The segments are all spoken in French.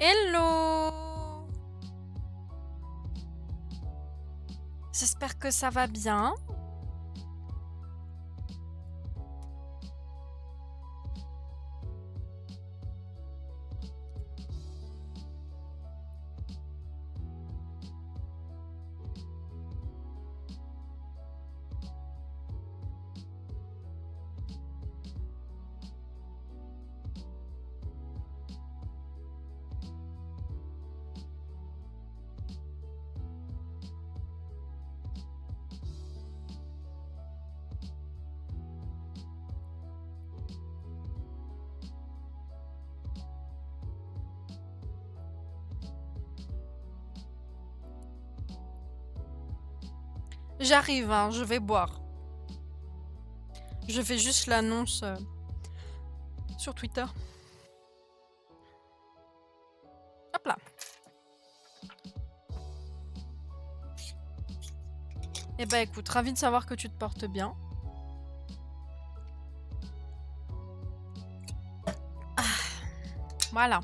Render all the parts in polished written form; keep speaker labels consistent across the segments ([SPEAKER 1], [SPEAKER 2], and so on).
[SPEAKER 1] Hello! J'espère que ça va bien. J'arrive, hein, je vais boire. Je fais juste l'annonce sur Twitter. Hop là. Eh ben écoute, ravi de savoir que tu te portes bien. Ah, voilà.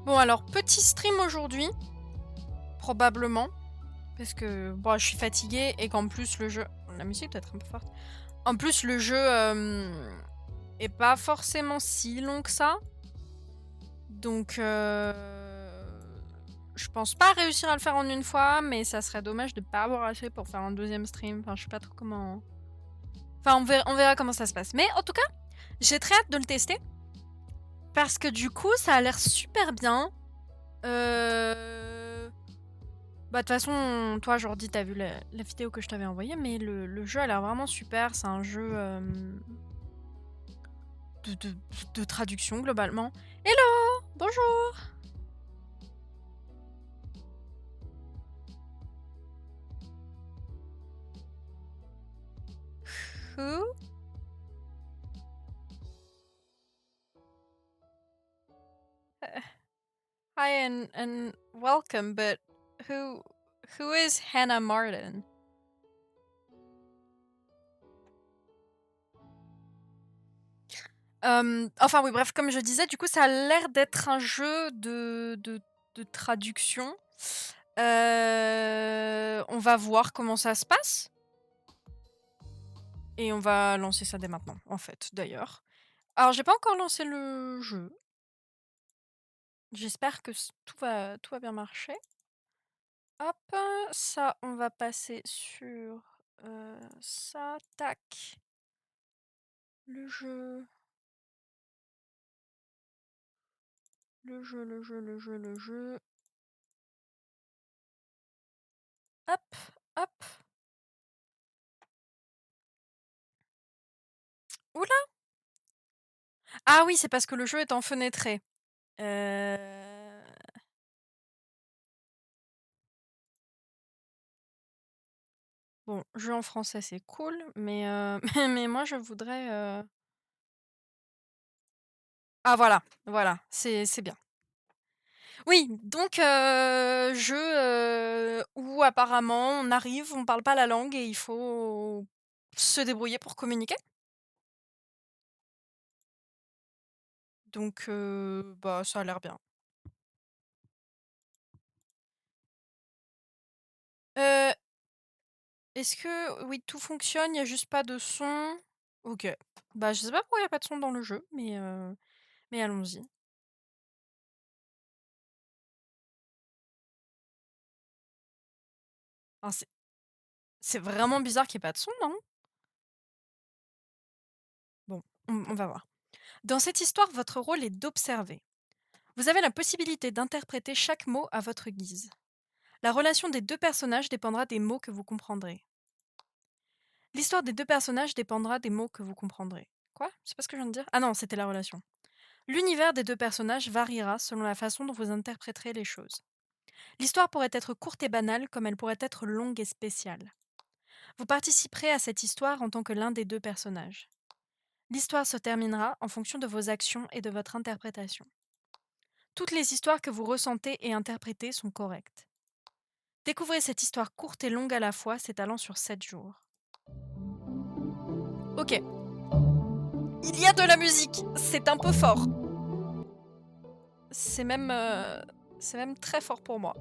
[SPEAKER 1] Bon alors, petit stream aujourd'hui, probablement, parce que bon, je suis fatiguée et qu'en plus le jeu... La musique doit être un peu forte. En plus le jeu est pas forcément si long que ça. Donc je pense pas réussir à le faire en une fois, mais ça serait dommage de pas avoir assez pour faire un deuxième stream. Enfin, je sais pas trop comment... Enfin, on verra comment ça se passe. Mais en tout cas, j'ai très hâte de le tester. Parce que du coup, ça a l'air super bien. Bah, de toute façon, toi, Jordi, t'as vu la vidéo que je t'avais envoyée, mais le jeu a l'air vraiment super. C'est un jeu de, de- de traduction, globalement. Hello! Bonjour! Who? Hi and welcome, but who who is Hannah Martin? Enfin oui, bref, comme je disais, du coup, ça a l'air d'être un jeu de traduction. On va voir comment ça se passe. Et on va lancer ça dès maintenant, en fait, d'ailleurs. Alors, j'ai pas encore lancé le jeu. J'espère que tout va bien marcher. Hop, ça, on va passer sur ça. Tac. Le jeu. Le jeu, le jeu, le jeu, le jeu. Hop, hop. Oula! Ah oui, c'est parce que le jeu est enfenêtré. Euh... Bon, jeu en français, c'est cool, mais, mais moi, je voudrais... Ah voilà, voilà, c'est bien. Oui, donc jeu où apparemment on arrive, on parle pas la langue et il faut se débrouiller pour communiquer. Donc bah ça a l'air bien. Heu, Est-ce que oui, tout fonctionne, il y a juste pas de son? OK. Bah, je sais pas pourquoi il y a pas de son dans le jeu, mais allons-y. Enfin, c'est vraiment bizarre qu'il y ait pas de son, non? Bon, on va voir. Dans cette histoire, votre rôle est d'observer. Vous avez la possibilité d'interpréter chaque mot à votre guise. La relation des deux personnages dépendra des mots que vous comprendrez. L'histoire des deux personnages dépendra des mots que vous comprendrez. Quoi? C'est pas ce que je viens de dire? Ah non, c'était la relation. L'univers des deux personnages variera selon la façon dont vous interpréterez les choses. L'histoire pourrait être courte et banale comme elle pourrait être longue et spéciale. Vous participerez à cette histoire en tant que l'un des deux personnages. L'histoire se terminera en fonction de vos actions et de votre interprétation. Toutes les histoires que vous ressentez et interprétez sont correctes. Découvrez cette histoire courte et longue à la fois s'étalant sur 7 jours. Ok. Il y a de la musique, c'est un peu fort. C'est même très fort pour moi.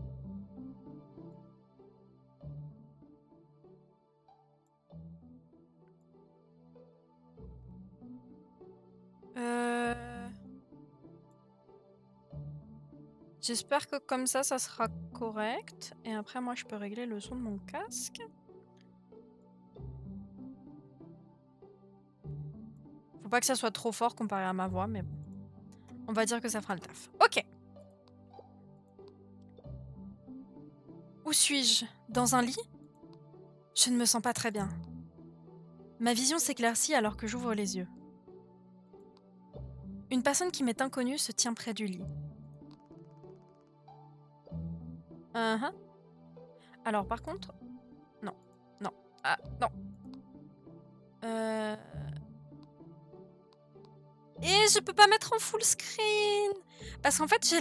[SPEAKER 1] J'espère que comme ça sera correct. Et après, moi, je peux régler le son de mon casque. Faut pas que ça soit trop fort comparé à ma voix, mais bon. On va dire que ça fera le taf. Ok. Où suis-je? Dans un lit? Je ne me sens pas très bien. Ma vision s'éclaircit alors que j'ouvre les yeux. Une personne qui m'est inconnue se tient près du lit. Uh-huh. Alors par contre... Non. Non. Ah, non. Et je peux pas mettre en full screen. Parce qu'en fait, j'ai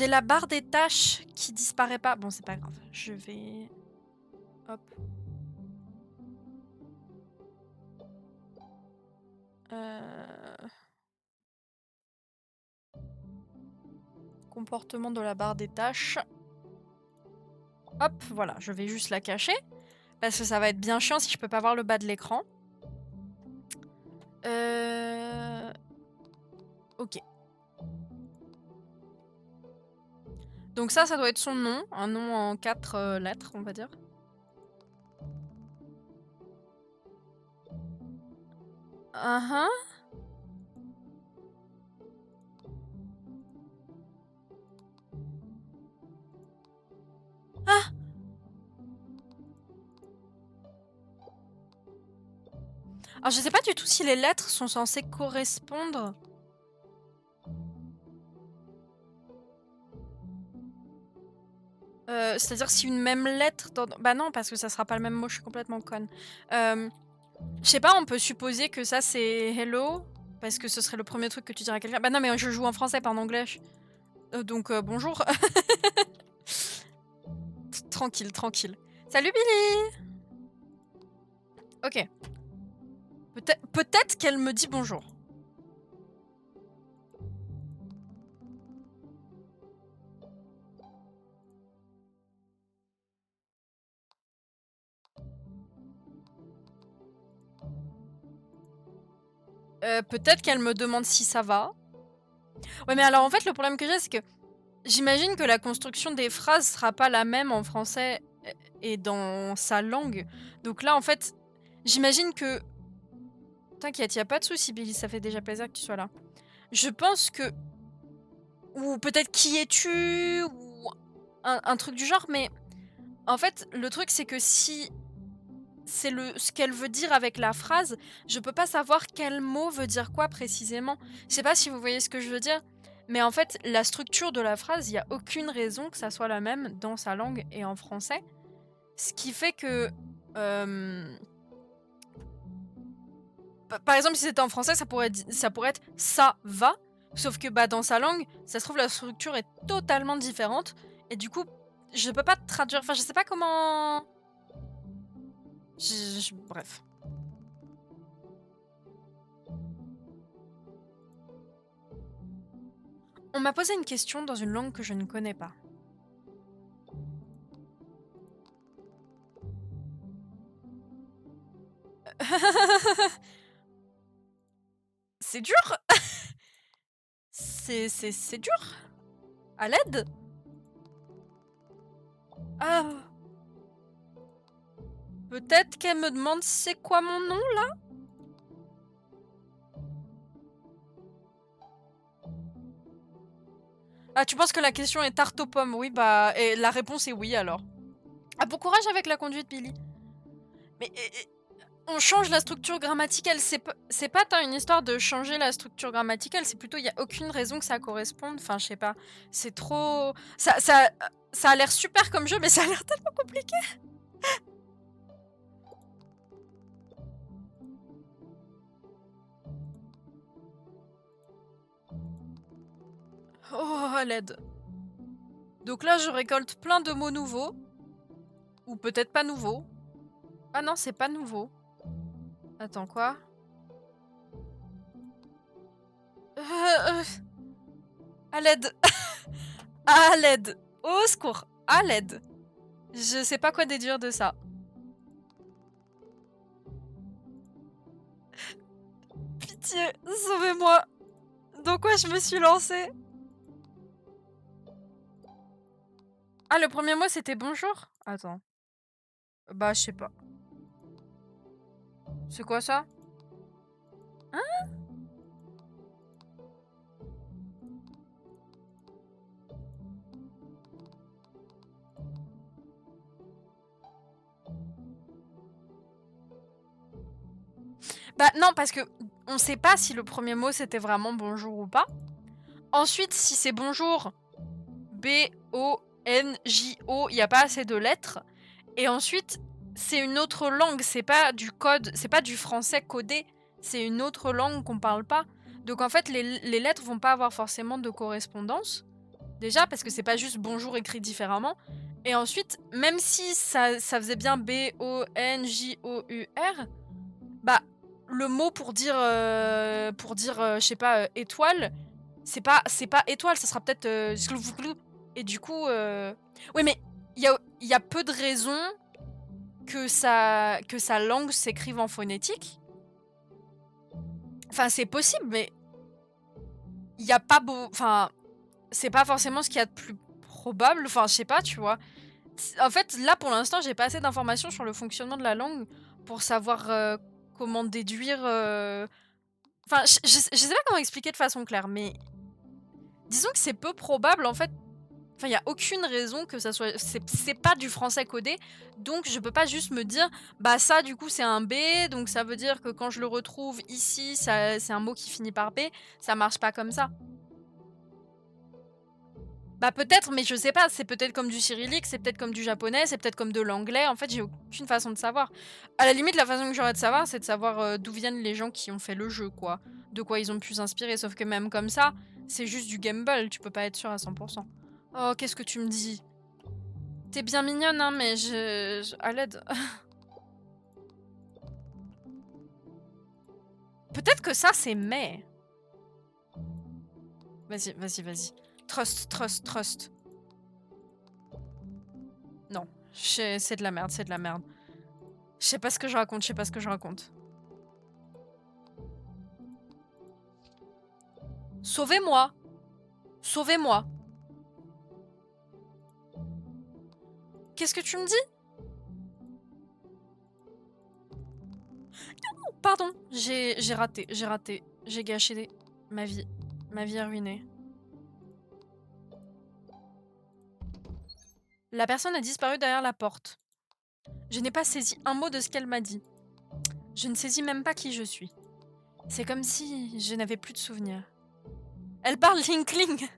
[SPEAKER 1] la barre des tâches qui disparaît pas. Bon, c'est pas grave. Je vais... Hop. Comportement de la barre des tâches. Hop, voilà. Je vais juste la cacher. Parce que ça va être bien chiant si je peux pas voir le bas de l'écran. Ok. Donc ça doit être son nom. Un nom en 4 lettres, on va dire. Uh-huh. Ah! Alors je sais pas du tout si les lettres sont censées correspondre. C'est-à-dire si une même lettre... Bah non, parce que ça sera pas le même mot, je suis complètement conne. Je sais pas, on peut supposer que ça c'est hello, parce que ce serait le premier truc que tu dirais à quelqu'un. Bah non, mais je joue en français, pas en anglais. Donc bonjour. Tranquille, tranquille. Salut Billy! Ok. Peut-être qu'elle me dit bonjour. Peut-être qu'elle me demande si ça va. Ouais, mais alors en fait, le problème que j'ai, c'est que j'imagine que la construction des phrases sera pas la même en français et dans sa langue. Donc là, en fait, j'imagine que... T'inquiète, y a pas de souci, Billy, ça fait déjà plaisir que tu sois là. Je pense que... Ou peut-être qui es-tu, ou un truc du genre, mais... En fait, le truc, c'est que si c'est ce qu'elle veut dire avec la phrase, je peux pas savoir quel mot veut dire quoi précisément. Je sais pas si vous voyez ce que je veux dire, mais en fait, la structure de la phrase, il y a aucune raison que ça soit la même dans sa langue et en français. Ce qui fait que... Par exemple, si c'était en français, ça pourrait être ça va, sauf que bah, dans sa langue, ça se trouve, la structure est totalement différente, et du coup, je peux pas traduire, enfin, je sais pas comment... Bref. On m'a posé une question dans une langue que je ne connais pas. C'est dur. C'est dur. À l'aide. Ah. Peut-être qu'elle me demande c'est quoi mon nom, là. Ah, tu penses que la question est tarte aux pommes? Oui, bah... Et la réponse est oui, alors. Ah, bon courage avec la conduite, Billy. Mais... on change la structure grammaticale. C'est pas tant une histoire de changer la structure grammaticale, c'est plutôt il y a aucune raison que ça corresponde. Enfin, je sais pas. C'est trop... Ça a l'air super comme jeu, mais ça a l'air tellement compliqué. Oh, à l'aide. Donc là, je récolte plein de mots nouveaux. Ou peut-être pas nouveaux. Ah non, c'est pas nouveau. Attends, quoi? Euh, à l'aide. À l'aide. Au secours. À l'aide. Je sais pas quoi déduire de ça. Pitié, sauvez-moi. Dans quoi je me suis lancée? Ah, le premier mot, c'était bonjour? Attends. Bah, je sais pas. C'est quoi ça? Hein? Bah non, parce que on sait pas si le premier mot c'était vraiment bonjour ou pas. Ensuite, si c'est bonjour, B-O-N-J-O, il n'y a pas assez de lettres. Et ensuite, c'est une autre langue, c'est pas du code, c'est pas du français codé, c'est une autre langue qu'on parle pas. Donc en fait, les lettres vont pas avoir forcément de correspondance. Déjà, parce que c'est pas juste bonjour écrit différemment. Et ensuite, même si ça faisait bien B-O-N-J-O-U-R, bah, le mot pour dire, je sais pas, étoile, c'est pas étoile, ça sera peut-être skloulouklou. Et du coup, oui, mais il y a peu de raisons que sa langue s'écrive en phonétique. Enfin, c'est possible, mais il y a pas beau, enfin, c'est pas forcément ce qu'il y a de plus probable. Enfin, je sais pas, tu vois. En fait, là, pour l'instant, j'ai pas assez d'informations sur le fonctionnement de la langue pour savoir comment déduire. Enfin, je sais pas comment expliquer de façon claire, mais disons que c'est peu probable en fait. Enfin, il y a aucune raison que ça soit. C'est pas du français codé, donc je peux pas juste me dire, bah ça du coup c'est un B, donc ça veut dire que quand je le retrouve ici, c'est un mot qui finit par B. Ça marche pas comme ça. Bah peut-être, mais je sais pas. C'est peut-être comme du cyrillique, c'est peut-être comme du japonais, c'est peut-être comme de l'anglais. En fait, j'ai aucune façon de savoir. À la limite, la façon que j'aurais de savoir, c'est de savoir d'où viennent les gens qui ont fait le jeu, quoi. De quoi ils ont pu s'inspirer. Sauf que même comme ça, c'est juste du gamble. Tu peux pas être sûr à 100%. Oh, qu'est-ce que tu me dis? T'es bien mignonne, hein, mais à l'aide. Peut-être que ça, c'est mais. Vas-y, vas-y, vas-y. Trust, trust, trust. Non. C'est de la merde, c'est de la merde. Je sais pas ce que je raconte, je sais pas ce que je raconte. Sauvez-moi! Sauvez-moi! Qu'est-ce que tu me dis? Oh, pardon, j'ai raté, j'ai raté. J'ai gâché ma vie. Ma vie est ruinée. La personne a disparu derrière la porte. Je n'ai pas saisi un mot de ce qu'elle m'a dit. Je ne saisis même pas qui je suis. C'est comme si je n'avais plus de souvenirs. Elle parle Linkling.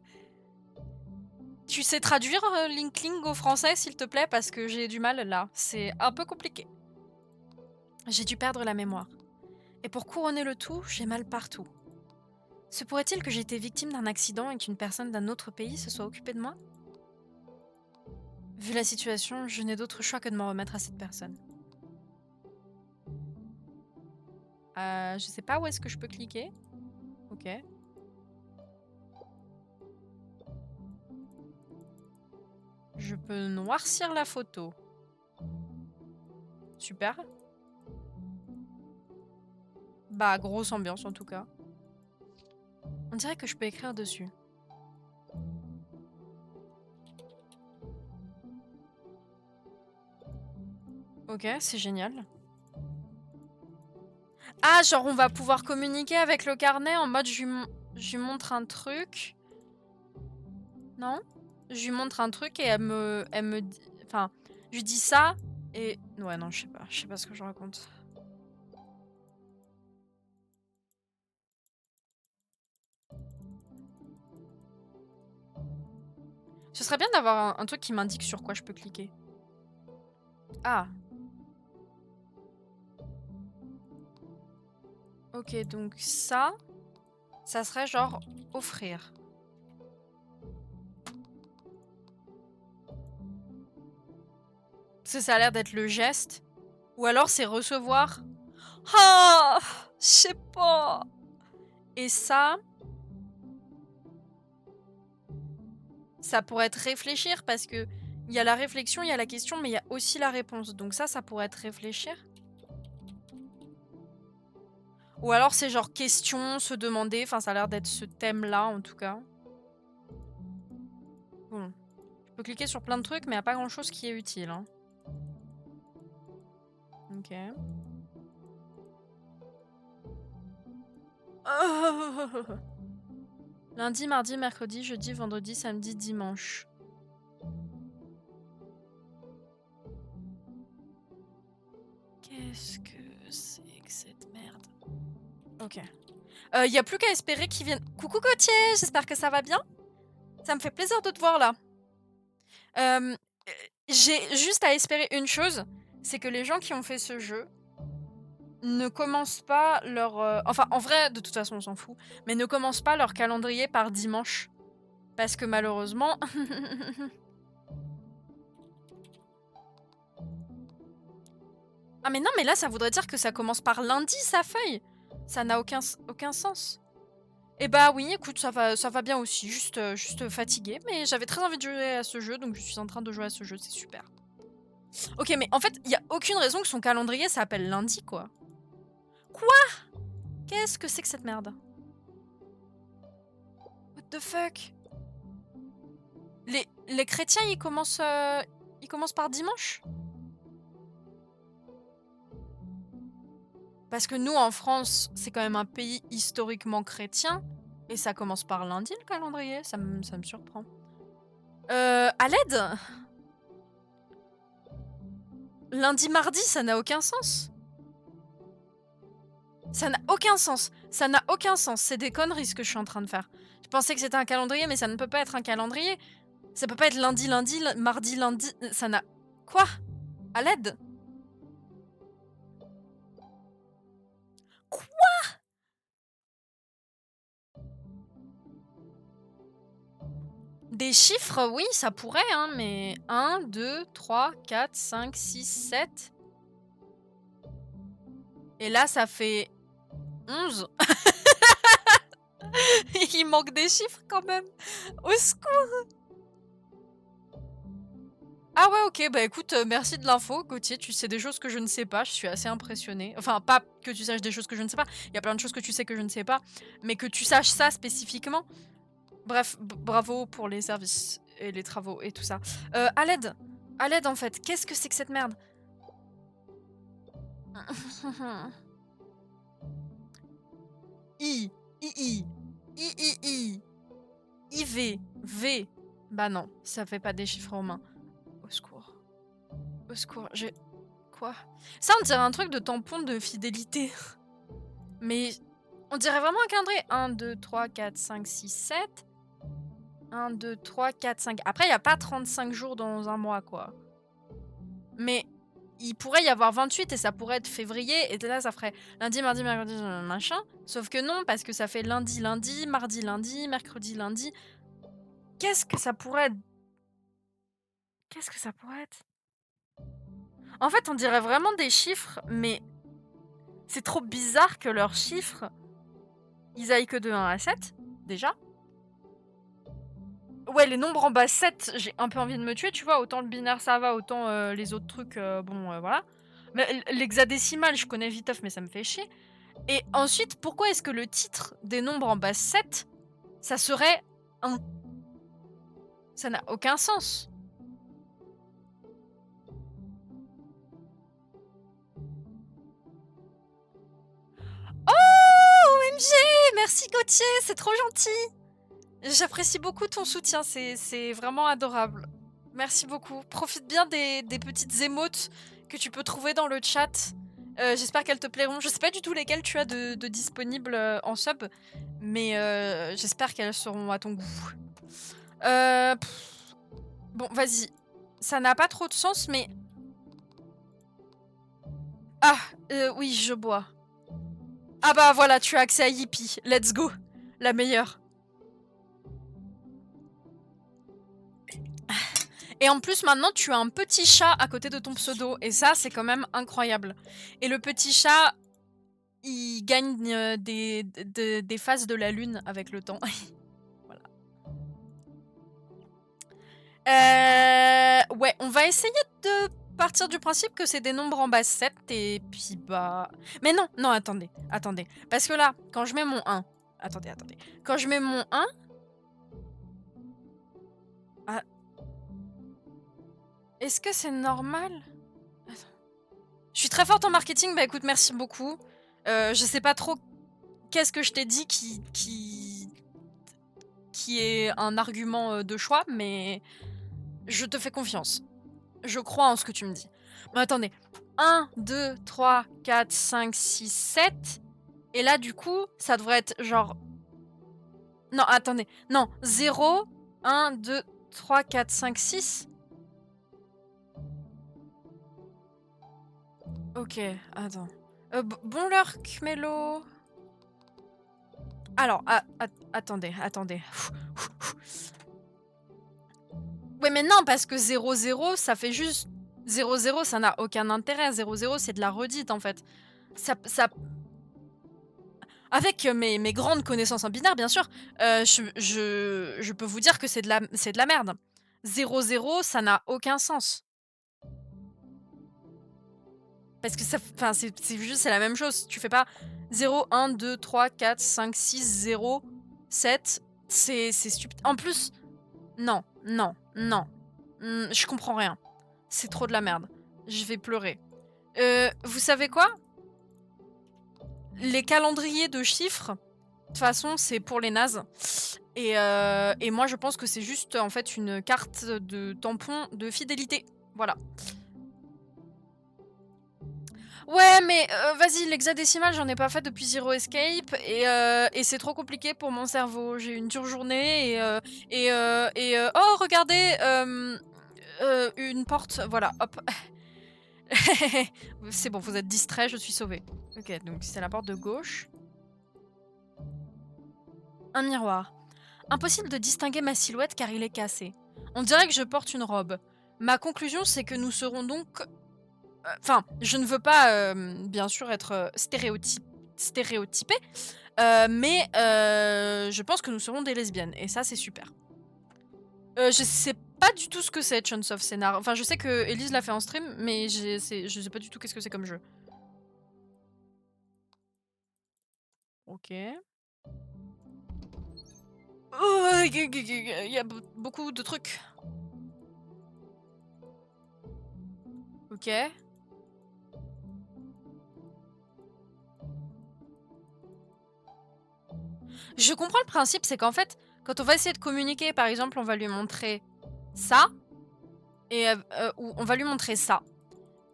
[SPEAKER 1] Tu sais traduire Linkling au français, s'il te plaît, parce que j'ai du mal là. C'est un peu compliqué. J'ai dû perdre la mémoire. Et pour couronner le tout, j'ai mal partout. Se pourrait-il que j'ai été victime d'un accident et qu'une personne d'un autre pays se soit occupée de moi? Vu la situation, je n'ai d'autre choix que de m'en remettre à cette personne. Je sais pas où est-ce que je peux cliquer. Ok. Je peux noircir la photo. Super. Bah, grosse ambiance en tout cas. On dirait que je peux écrire dessus. Ok, c'est génial. Ah, genre on va pouvoir communiquer avec le carnet en mode je lui montre un truc. Non? Je lui montre un truc et elle me dit... Enfin, je lui dis ça et... Ouais, non, je sais pas ce que je raconte. Ce serait bien d'avoir un truc qui m'indique sur quoi je peux cliquer. Ah. Ok, donc ça serait genre offrir. Parce que ça a l'air d'être le geste. Ou alors c'est recevoir. Ah, je sais pas. Et ça pourrait être réfléchir parce que il y a la réflexion, il y a la question, mais il y a aussi la réponse. Donc ça pourrait être réfléchir. Ou alors c'est genre question, se demander. Enfin, ça a l'air d'être ce thème-là en tout cas. Bon. Je peux cliquer sur plein de trucs, mais il n'y a pas grand-chose qui est utile. Hein. Ok. Lundi, mardi, mercredi, jeudi, vendredi, samedi, dimanche. Qu'est-ce que c'est que cette merde? Ok. Y a plus qu'à espérer qu'ils viennent. Coucou Gauthier, j'espère que ça va bien. Ça me fait plaisir de te voir là. J'ai juste à espérer une chose, c'est que les gens qui ont fait ce jeu ne commencent pas leur... Enfin, en vrai, de toute façon, on s'en fout. Mais ne commencent pas leur calendrier par dimanche. Parce que malheureusement... Ah mais non, mais là, ça voudrait dire que ça commence par lundi, sa feuille. Ça n'a aucun sens. Eh bah oui, écoute, ça va bien aussi. Juste fatiguée. Mais j'avais très envie de jouer à ce jeu, donc je suis en train de jouer à ce jeu. C'est super. Ok, mais en fait, il n'y a aucune raison que son calendrier s'appelle lundi, quoi. Quoi? Qu'est-ce que c'est que cette merde? What the fuck? Les chrétiens, ils commencent par dimanche? Parce que nous, en France, c'est quand même un pays historiquement chrétien. Et ça commence par lundi, le calendrier. Ça me surprend. À l'aide? Lundi, mardi, ça n'a aucun sens. Ça n'a aucun sens. Ça n'a aucun sens. C'est des conneries ce que je suis en train de faire. Je pensais que c'était un calendrier, mais ça ne peut pas être un calendrier. Ça peut pas être lundi, mardi, lundi. Ça n'a... Quoi? À l'aide? Quoi? Des chiffres, oui, ça pourrait, hein, mais 1, 2, 3, 4, 5, 6, 7. Et là, ça fait 11. Il manque des chiffres quand même. Au secours. Ah ouais, ok, bah écoute, merci de l'info, Gauthier, tu sais des choses que je ne sais pas, je suis assez impressionnée. Enfin, pas que tu saches des choses que je ne sais pas, il y a plein de choses que tu sais que je ne sais pas, mais que tu saches ça spécifiquement. Bref, bravo pour les services et les travaux et tout ça. À l'aide en fait, qu'est-ce que c'est que cette merde? I, I, IV, V. Bah non, ça fait pas des chiffres romains. Au secours. Au secours, j'ai... Quoi? Ça, on dirait un truc de tampon de fidélité. Mais on dirait vraiment un calendrier. 1, 2, 3, 4, 5, 6, 7. 1, 2, 3, 4, 5. Après, il n'y a pas 35 jours dans un mois, quoi. Mais il pourrait y avoir 28 et ça pourrait être février. Et là, ça ferait lundi, mardi, mercredi, machin. Sauf que non, parce que ça fait lundi, lundi, mardi, lundi, mercredi, lundi. Qu'est-ce que ça pourrait être? Qu'est-ce que ça pourrait être? En fait, on dirait vraiment des chiffres, mais c'est trop bizarre que leurs chiffres, ils aillent que de 1 à 7, déjà. Ouais, les nombres en bas 7, j'ai un peu envie de me tuer, tu vois. Autant le binaire, ça va, autant les autres trucs, bon, voilà. Mais l'hexadécimal, je connais viteuf, mais ça me fait chier. Et ensuite, pourquoi est-ce que le titre des nombres en base 7, ça serait 1? Ça n'a aucun sens. Oh, OMG! Merci Gauthier, c'est trop gentil! J'apprécie beaucoup ton soutien, c'est vraiment adorable. Merci beaucoup. Profite bien des petites émotes que tu peux trouver dans le chat. J'espère qu'elles te plairont. Je sais pas du tout lesquelles tu as de disponibles en sub, mais j'espère qu'elles seront à ton goût. Bon, vas-y. Ça n'a pas trop de sens, mais... Ah, oui, je bois. Ah bah voilà, tu as accès à Yippee. Let's go. La meilleure. Et en plus, maintenant, tu as un petit chat à côté de ton pseudo. Et ça, c'est quand même incroyable. Et le petit chat, il gagne des phases de la lune avec le temps. Voilà. Ouais, on va essayer de partir du principe que c'est des nombres en base 7 et puis bah... Mais non, non, attendez, attendez. Parce que là, quand je mets mon 1... Attendez, attendez. Quand je mets mon 1... Ah, est-ce que c'est normal? Attends. Je suis très forte en marketing, bah écoute, merci beaucoup. Je sais pas trop qu'est-ce que je t'ai dit qui est un argument de choix, mais je te fais confiance. Je crois en ce que tu me dis. Mais attendez. 1, 2, 3, 4, 5, 6, 7. Et là, du coup, ça devrait être genre... Non, attendez. Non, 0, 1, 2, 3, 4, 5, 6. Ok, attends. Bon lurk, Mélo. Alors, attendez, attendez. Ouais, mais non, parce que 0, 0, ça fait juste... 0, 0, ça n'a aucun intérêt. 0, 0, c'est de la redite, en fait. Ça... Avec mes grandes connaissances en binaire, bien sûr, je peux vous dire que c'est de la merde. 0, 0, ça n'a aucun sens. Parce que ça, enfin, c'est juste, c'est la même chose. Tu fais pas 0, 1, 2, 3, 4, 5, 6, 0, 7. C'est stupide. En plus, non, non, non. Je comprends rien. C'est trop de la merde. Je vais pleurer. Vous savez quoi? Les calendriers de chiffres, de toute façon, c'est pour les nazes. Et moi, je pense que c'est juste, en fait, une carte de tampon de fidélité. Voilà. Ouais, mais vas-y, l'hexadécimal, j'en ai pas fait depuis Zero Escape. Et c'est trop compliqué pour mon cerveau. J'ai eu une dure journée. Oh, regardez une porte. Voilà, hop. C'est bon, vous êtes distrait, je suis sauvée. Ok, donc c'est la porte de gauche. Un miroir. Impossible de distinguer ma silhouette car il est cassé. On dirait que je porte une robe. Ma conclusion, c'est que nous serons donc... Enfin, je ne veux pas, bien sûr, être stéréotypée, mais je pense que nous serons des lesbiennes. Et ça, c'est super. Je sais pas du tout ce que c'est, Chance of Scénar. Enfin, je sais que Elise l'a fait en stream, mais je sais pas du tout qu'est-ce que c'est comme jeu. Ok. Oh, il y a beaucoup de trucs. Ok. Je comprends le principe, c'est qu'en fait, quand on va essayer de communiquer, par exemple, on va lui montrer ça, et ou on va lui montrer ça,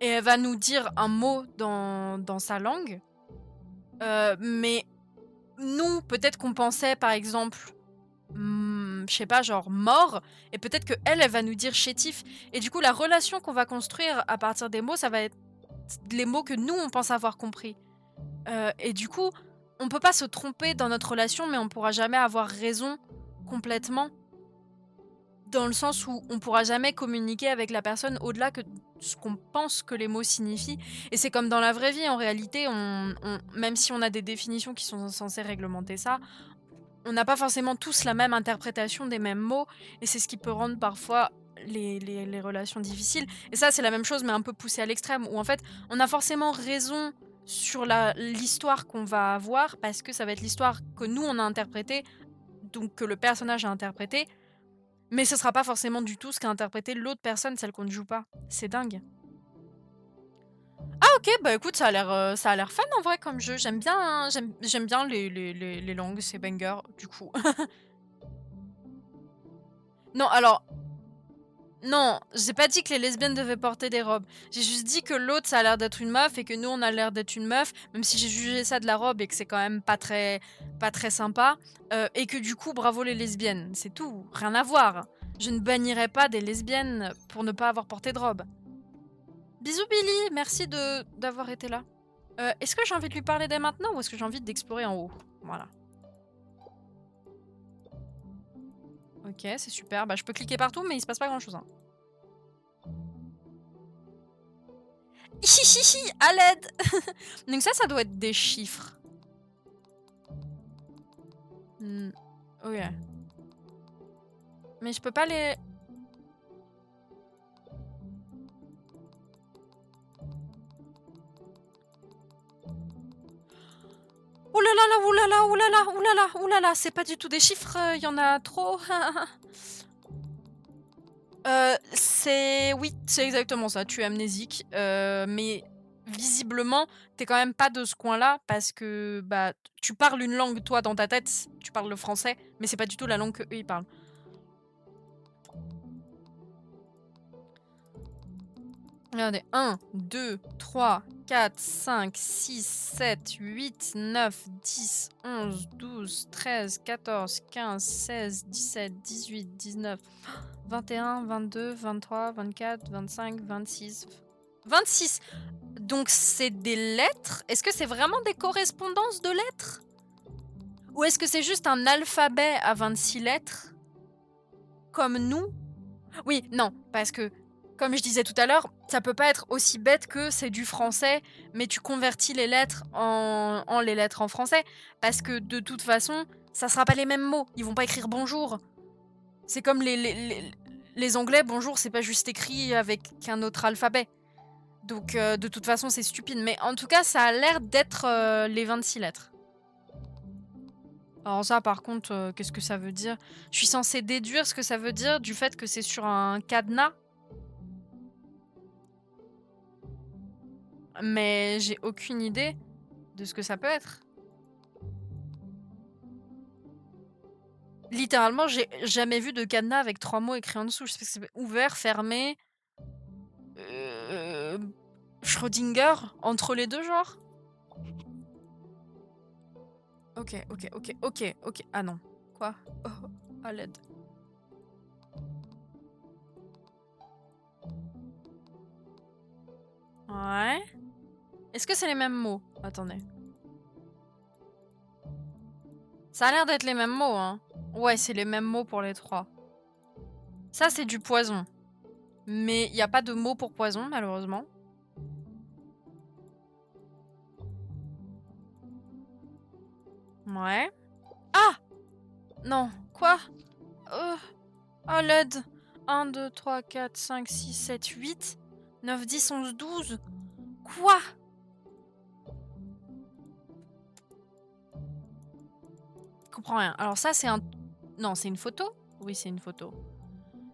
[SPEAKER 1] et elle va nous dire un mot dans sa langue, mais nous, peut-être qu'on pensait, par exemple, je sais pas, genre mort, et peut-être que elle va nous dire chétif, et du coup, la relation qu'on va construire à partir des mots, ça va être les mots que nous, on pense avoir compris. Et du coup, on peut pas se tromper dans notre relation, mais on pourra jamais avoir raison complètement. Dans le sens où on pourra jamais communiquer avec la personne au-delà que ce qu'on pense que les mots signifient. Et c'est comme dans la vraie vie, en réalité, même si on a des définitions qui sont censées réglementer ça, on n'a pas forcément tous la même interprétation des mêmes mots. Et c'est ce qui peut rendre parfois les relations difficiles. Et ça, c'est la même chose, mais un peu poussé à l'extrême, où en fait, on a forcément raison sur l'histoire qu'on va avoir, parce que ça va être l'histoire que nous, on a interprétée, donc que le personnage a interprétée, mais ce sera pas forcément du tout ce qu'a interprété l'autre personne, celle qu'on ne joue pas. C'est dingue. Ah ok, bah écoute, ça a l'air fun en vrai comme jeu. J'aime bien, j'aime bien les langues, c'est banger, du coup. Non, alors, non, j'ai pas dit que les lesbiennes devaient porter des robes. J'ai juste dit que l'autre, ça a l'air d'être une meuf et que nous, on a l'air d'être une meuf, même si j'ai jugé ça de la robe et que c'est quand même pas très sympa. Et que du coup, bravo les lesbiennes, c'est tout, rien à voir. Je ne bannirai pas des lesbiennes pour ne pas avoir porté de robe. Bisous Billy, merci d'avoir été là. Est-ce que j'ai envie de lui parler dès maintenant ou est-ce que j'ai envie d'explorer en haut? Voilà. Ok, c'est super. Bah, je peux cliquer partout, mais il se passe pas grand-chose. Hein. Hihihi, à l'aide. Donc ça doit être des chiffres. Ok. Mais je peux pas les... Ouh là là là, ouh là là, ouh là là, ouh là là, ouh là là, c'est pas du tout des chiffres, il y en a trop. Oui, c'est exactement ça, tu es amnésique, mais visiblement, tu es quand même pas de ce coin-là parce que, bah, tu parles une langue, toi, dans ta tête, tu parles le français, mais c'est pas du tout la langue qu'eux, ils parlent. Regardez, 1, 2, 3, 4, 5, 6, 7, 8, 9, 10, 11, 12, 13, 14, 15, 16, 17, 18, 19, 21, 22, 23, 24, 25, 26... 26! Donc c'est des lettres? Est-ce que c'est vraiment des correspondances de lettres? Ou est-ce que c'est juste un alphabet à 26 lettres? Comme nous? Oui, non, parce que, comme je disais tout à l'heure, ça peut pas être aussi bête que c'est du français, mais tu convertis les lettres en les lettres en français. Parce que de toute façon, ça sera pas les mêmes mots. Ils vont pas écrire bonjour. C'est comme les Anglais, bonjour, c'est pas juste écrit avec un autre alphabet. Donc de toute façon, c'est stupide. Mais en tout cas, ça a l'air d'être les 26 lettres. Alors ça, par contre, qu'est-ce que ça veut dire? Je suis censée déduire ce que ça veut dire du fait que c'est sur un cadenas? Mais j'ai aucune idée de ce que ça peut être. Littéralement, j'ai jamais vu de cadenas avec 3 mots écrits en dessous. Je sais pas si c'est ouvert, fermé, heu, Schrödinger, entre les 2 genre? OK, OK, OK, OK, OK. Ah non. Quoi? Oh, à l'aide. Ouais. Est-ce que c'est les mêmes mots? Attendez. Ça a l'air d'être les mêmes mots, hein. Ouais, c'est les mêmes mots pour les 3. Ça, c'est du poison. Mais il y a pas de mot pour poison, malheureusement. Ouais. Ah! Non. Quoi? À l'aide. 1, 2, 3, 4, 5, 6, 7, 8, 9, 10, 11, 12. Quoi? Je comprends rien. Alors ça, c'est un... Non, c'est une photo? Oui, c'est une photo.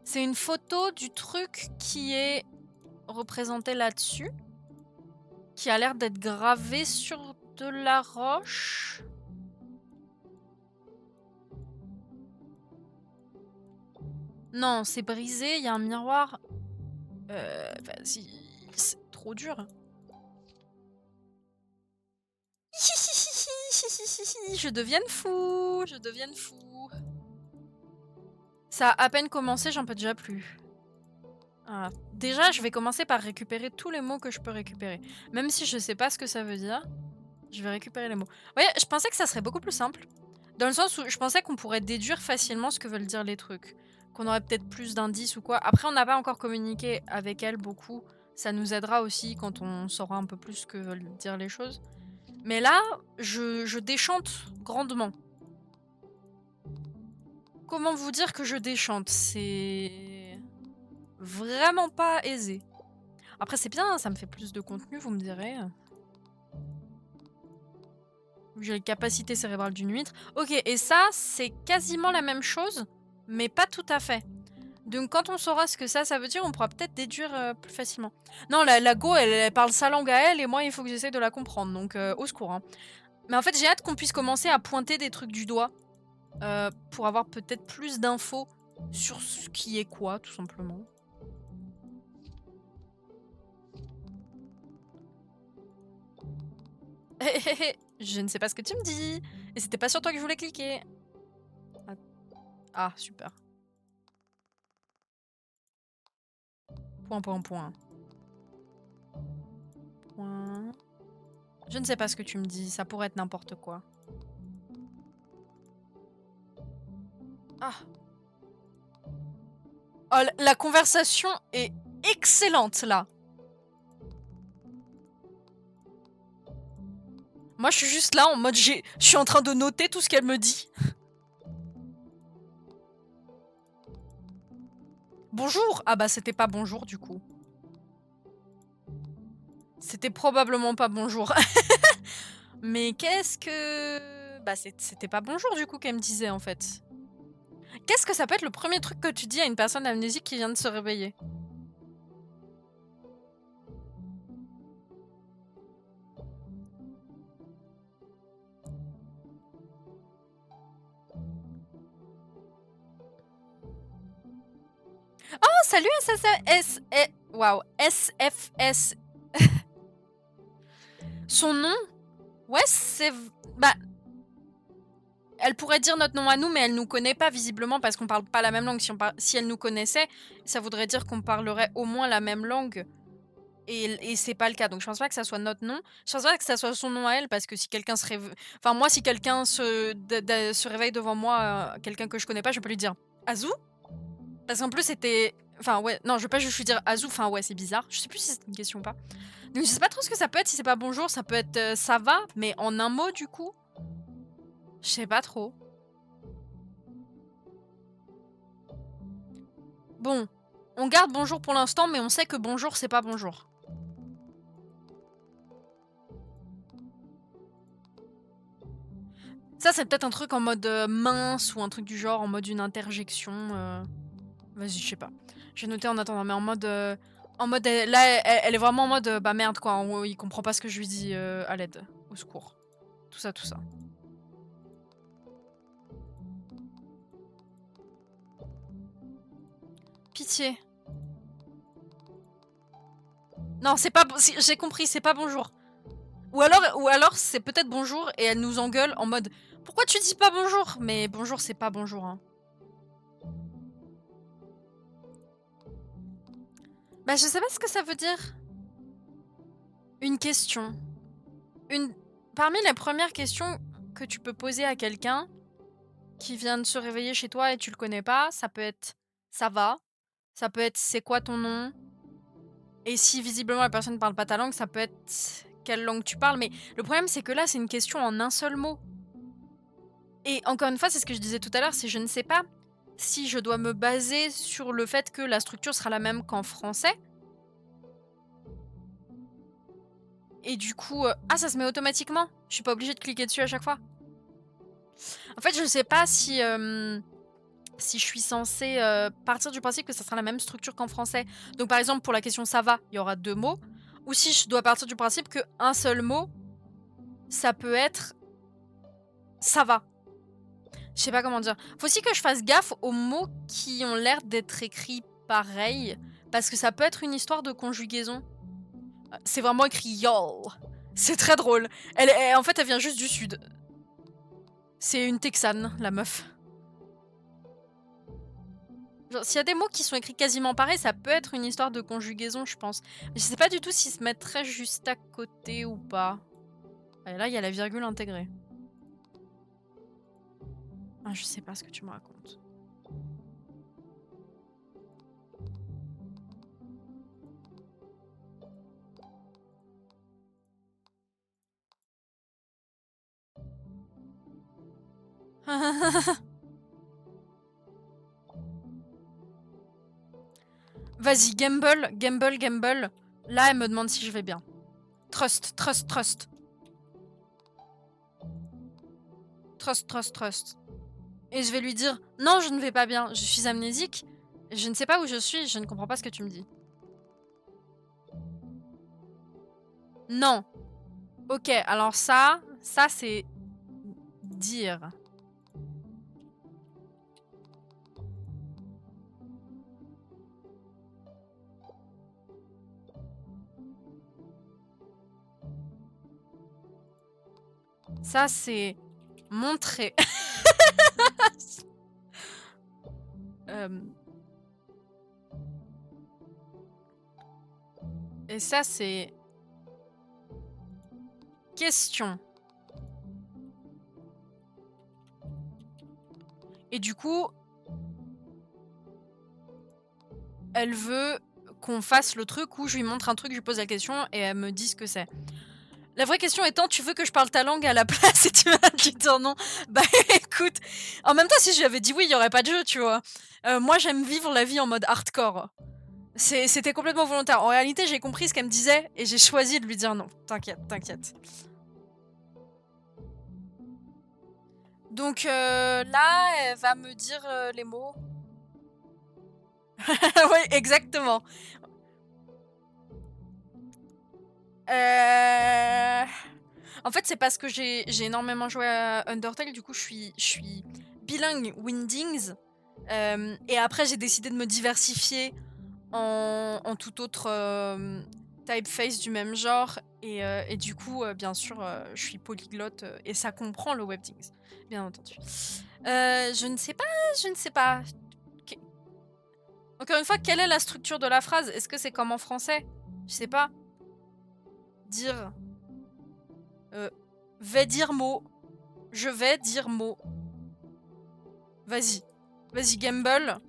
[SPEAKER 1] C'est une photo du truc qui est représenté là-dessus, qui a l'air d'être gravé sur de la roche. Non, c'est brisé, il y a un miroir. Vas-y, c'est trop dur. Je deviens fou, je deviens fou. Ça a à peine commencé, j'en peux déjà plus. Ah. Déjà, je vais commencer par récupérer tous les mots que je peux récupérer. Même si je sais pas ce que ça veut dire, je vais récupérer les mots. Ouais, je pensais que ça serait beaucoup plus simple. Dans le sens où je pensais qu'on pourrait déduire facilement ce que veulent dire les trucs. Qu'on aurait peut-être plus d'indices ou quoi. Après, on n'a pas encore communiqué avec elle beaucoup. Ça nous aidera aussi quand on saura un peu plus ce que veulent dire les choses. Mais là, je déchante grandement. Comment vous dire que je déchante? C'est vraiment pas aisé. Après, c'est bien, ça me fait plus de contenu, vous me direz. J'ai les capacités cérébrales d'une huître. Ok, et ça, c'est quasiment la même chose, mais pas tout à fait. Donc quand on saura ce que ça veut dire, on pourra peut-être déduire plus facilement. Non, la go, elle parle sa langue à elle, et moi, il faut que j'essaie de la comprendre, donc au secours. Hein. Mais en fait, j'ai hâte qu'on puisse commencer à pointer des trucs du doigt, pour avoir peut-être plus d'infos sur ce qui est quoi, tout simplement. Je ne sais pas ce que tu me dis. Et c'était pas sur toi que je voulais cliquer. Ah, super. Point, point, point. Point. Je ne sais pas ce que tu me dis. Ça pourrait être n'importe quoi. Ah. Oh, la conversation est excellente, là. Moi, je suis juste là en mode je suis en train de noter tout ce qu'elle me dit. Bonjour! Ah bah c'était pas bonjour du coup. C'était probablement pas bonjour. Mais qu'est-ce que... Bah c'était pas bonjour du coup qu'elle me disait en fait. Qu'est-ce que ça peut être le premier truc que tu dis à une personne amnésique qui vient de se réveiller? Oh salut SSS... Waouh, SFS. Son nom? Ouais, bah, elle pourrait dire notre nom à nous, mais elle nous connaît pas visiblement parce qu'on parle pas la même langue. Si elle nous connaissait, ça voudrait dire qu'on parlerait au moins la même langue. Et c'est pas le cas. Donc je pense pas que ça soit notre nom. Je pense pas que ça soit son nom à elle parce que si quelqu'un se réveille... Enfin moi, si quelqu'un se réveille devant moi, quelqu'un que je connais pas, je peux lui dire Azou. Parce qu'en plus c'était... Enfin ouais, non, je vais pas juste lui dire Azou. Enfin ouais, c'est bizarre. Je sais plus si c'est une question ou pas. Donc je sais pas trop ce que ça peut être. Si c'est pas bonjour, ça peut être ça va, mais en un mot du coup. Je sais pas trop. Bon, on garde bonjour pour l'instant, mais on sait que bonjour, c'est pas bonjour. Ça, c'est peut-être un truc en mode mince ou un truc du genre, en mode une interjection. Vas-y, je sais pas. J'ai noté en attendant, mais en mode là, elle est vraiment en mode bah merde quoi. Il comprend pas ce que je lui dis à l'aide, au secours. Tout ça, tout ça. Pitié. Non, c'est pas. J'ai compris, c'est pas bonjour. Ou alors c'est peut-être bonjour et elle nous engueule en mode pourquoi tu dis pas bonjour? Mais bonjour, c'est pas bonjour. Hein. Bah, je sais pas ce que ça veut dire. Une question. Une... Parmi les premières questions que tu peux poser à quelqu'un qui vient de se réveiller chez toi et tu le connais pas, ça peut être ça va, ça peut être c'est quoi ton nom, et si visiblement la personne ne parle pas ta langue, ça peut être quelle langue tu parles, mais le problème c'est que là c'est une question en un seul mot. Et encore une fois, c'est ce que je disais tout à l'heure, c'est je ne sais pas si je dois me baser sur le fait que la structure sera la même qu'en français. Et du coup, ah ça se met automatiquement. Je suis pas obligée de cliquer dessus à chaque fois. En fait, je sais pas si je suis censée partir du principe que ça sera la même structure qu'en français. Donc par exemple, pour la question ça va, il y aura 2 mots. Ou si je dois partir du principe qu'un seul mot, ça peut être ça va. Je sais pas comment dire. Faut aussi que je fasse gaffe aux mots qui ont l'air d'être écrits pareil. Parce que ça peut être une histoire de conjugaison. C'est vraiment écrit y'all. C'est très drôle. En fait, elle vient juste du sud. C'est une Texane, la meuf. S'il y a des mots qui sont écrits quasiment pareil, ça peut être une histoire de conjugaison, je pense. Mais je sais pas du tout s'ils se mettraient juste à côté ou pas. Et là, il y a la virgule intégrée. Ah, je sais pas ce que tu me racontes. Vas-y, gamble, gamble, gamble. Là, elle me demande si je vais bien. Trust, trust, trust. Trust, trust, trust. Et je vais lui dire non, je ne vais pas bien, je suis amnésique. Je ne sais pas où je suis, je ne comprends pas ce que tu me dis. Non. Ok, alors ça c'est dire. Ça c'est montrer. Et ça c'est question. Et du coup, elle veut qu'on fasse le truc où je lui montre un truc, je lui pose la question et elle me dit ce que c'est. La vraie question étant, tu veux que je parle ta langue à la place et tu vas lui dire non? Bah écoute, en même temps, si je lui avais dit oui, il y aurait pas de jeu, tu vois? Moi, j'aime vivre la vie en mode hardcore. C'était complètement volontaire. En réalité, j'ai compris ce qu'elle me disait et j'ai choisi de lui dire non. T'inquiète, t'inquiète. Donc là, elle va me dire les mots. Oui, exactement. En fait, c'est parce que j'ai énormément joué à Undertale, du coup, je suis bilingue Wingdings. Et après, j'ai décidé de me diversifier en tout autre typeface du même genre. Et du coup, bien sûr, je suis polyglotte et ça comprend le Webdings, bien entendu. Je ne sais pas, je ne sais pas. Que- Encore une fois, quelle est la structure de la phrase? Est-ce que c'est comme en français? Je sais pas. Dire. Euh, vais dire mot. Je vais dire mot. Vas-y. Vas-y, gamble.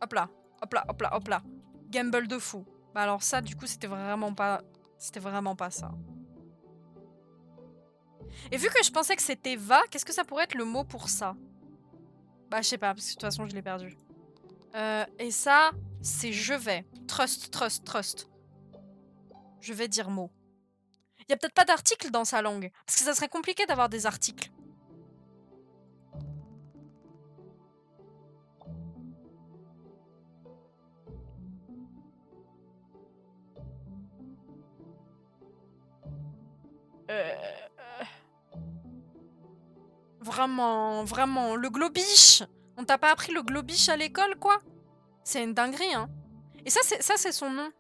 [SPEAKER 1] Hop là. Hop là, hop là, hop là. Gamble de fou. Bah alors ça, du coup, c'était vraiment pas... C'était vraiment pas ça. Et vu que je pensais que c'était va, qu'est-ce que ça pourrait être le mot pour ça? Bah je sais pas, parce que de toute façon, je l'ai perdu. Et ça, c'est je vais. Trust, trust, trust. Je vais dire mot. Il y a peut-être pas d'article dans sa langue. Parce que ça serait compliqué d'avoir des articles. Euh... Vraiment, vraiment. Le globiche. On t'a pas appris le globiche à l'école, quoi? C'est une dinguerie, hein. Et ça, c'est son nom.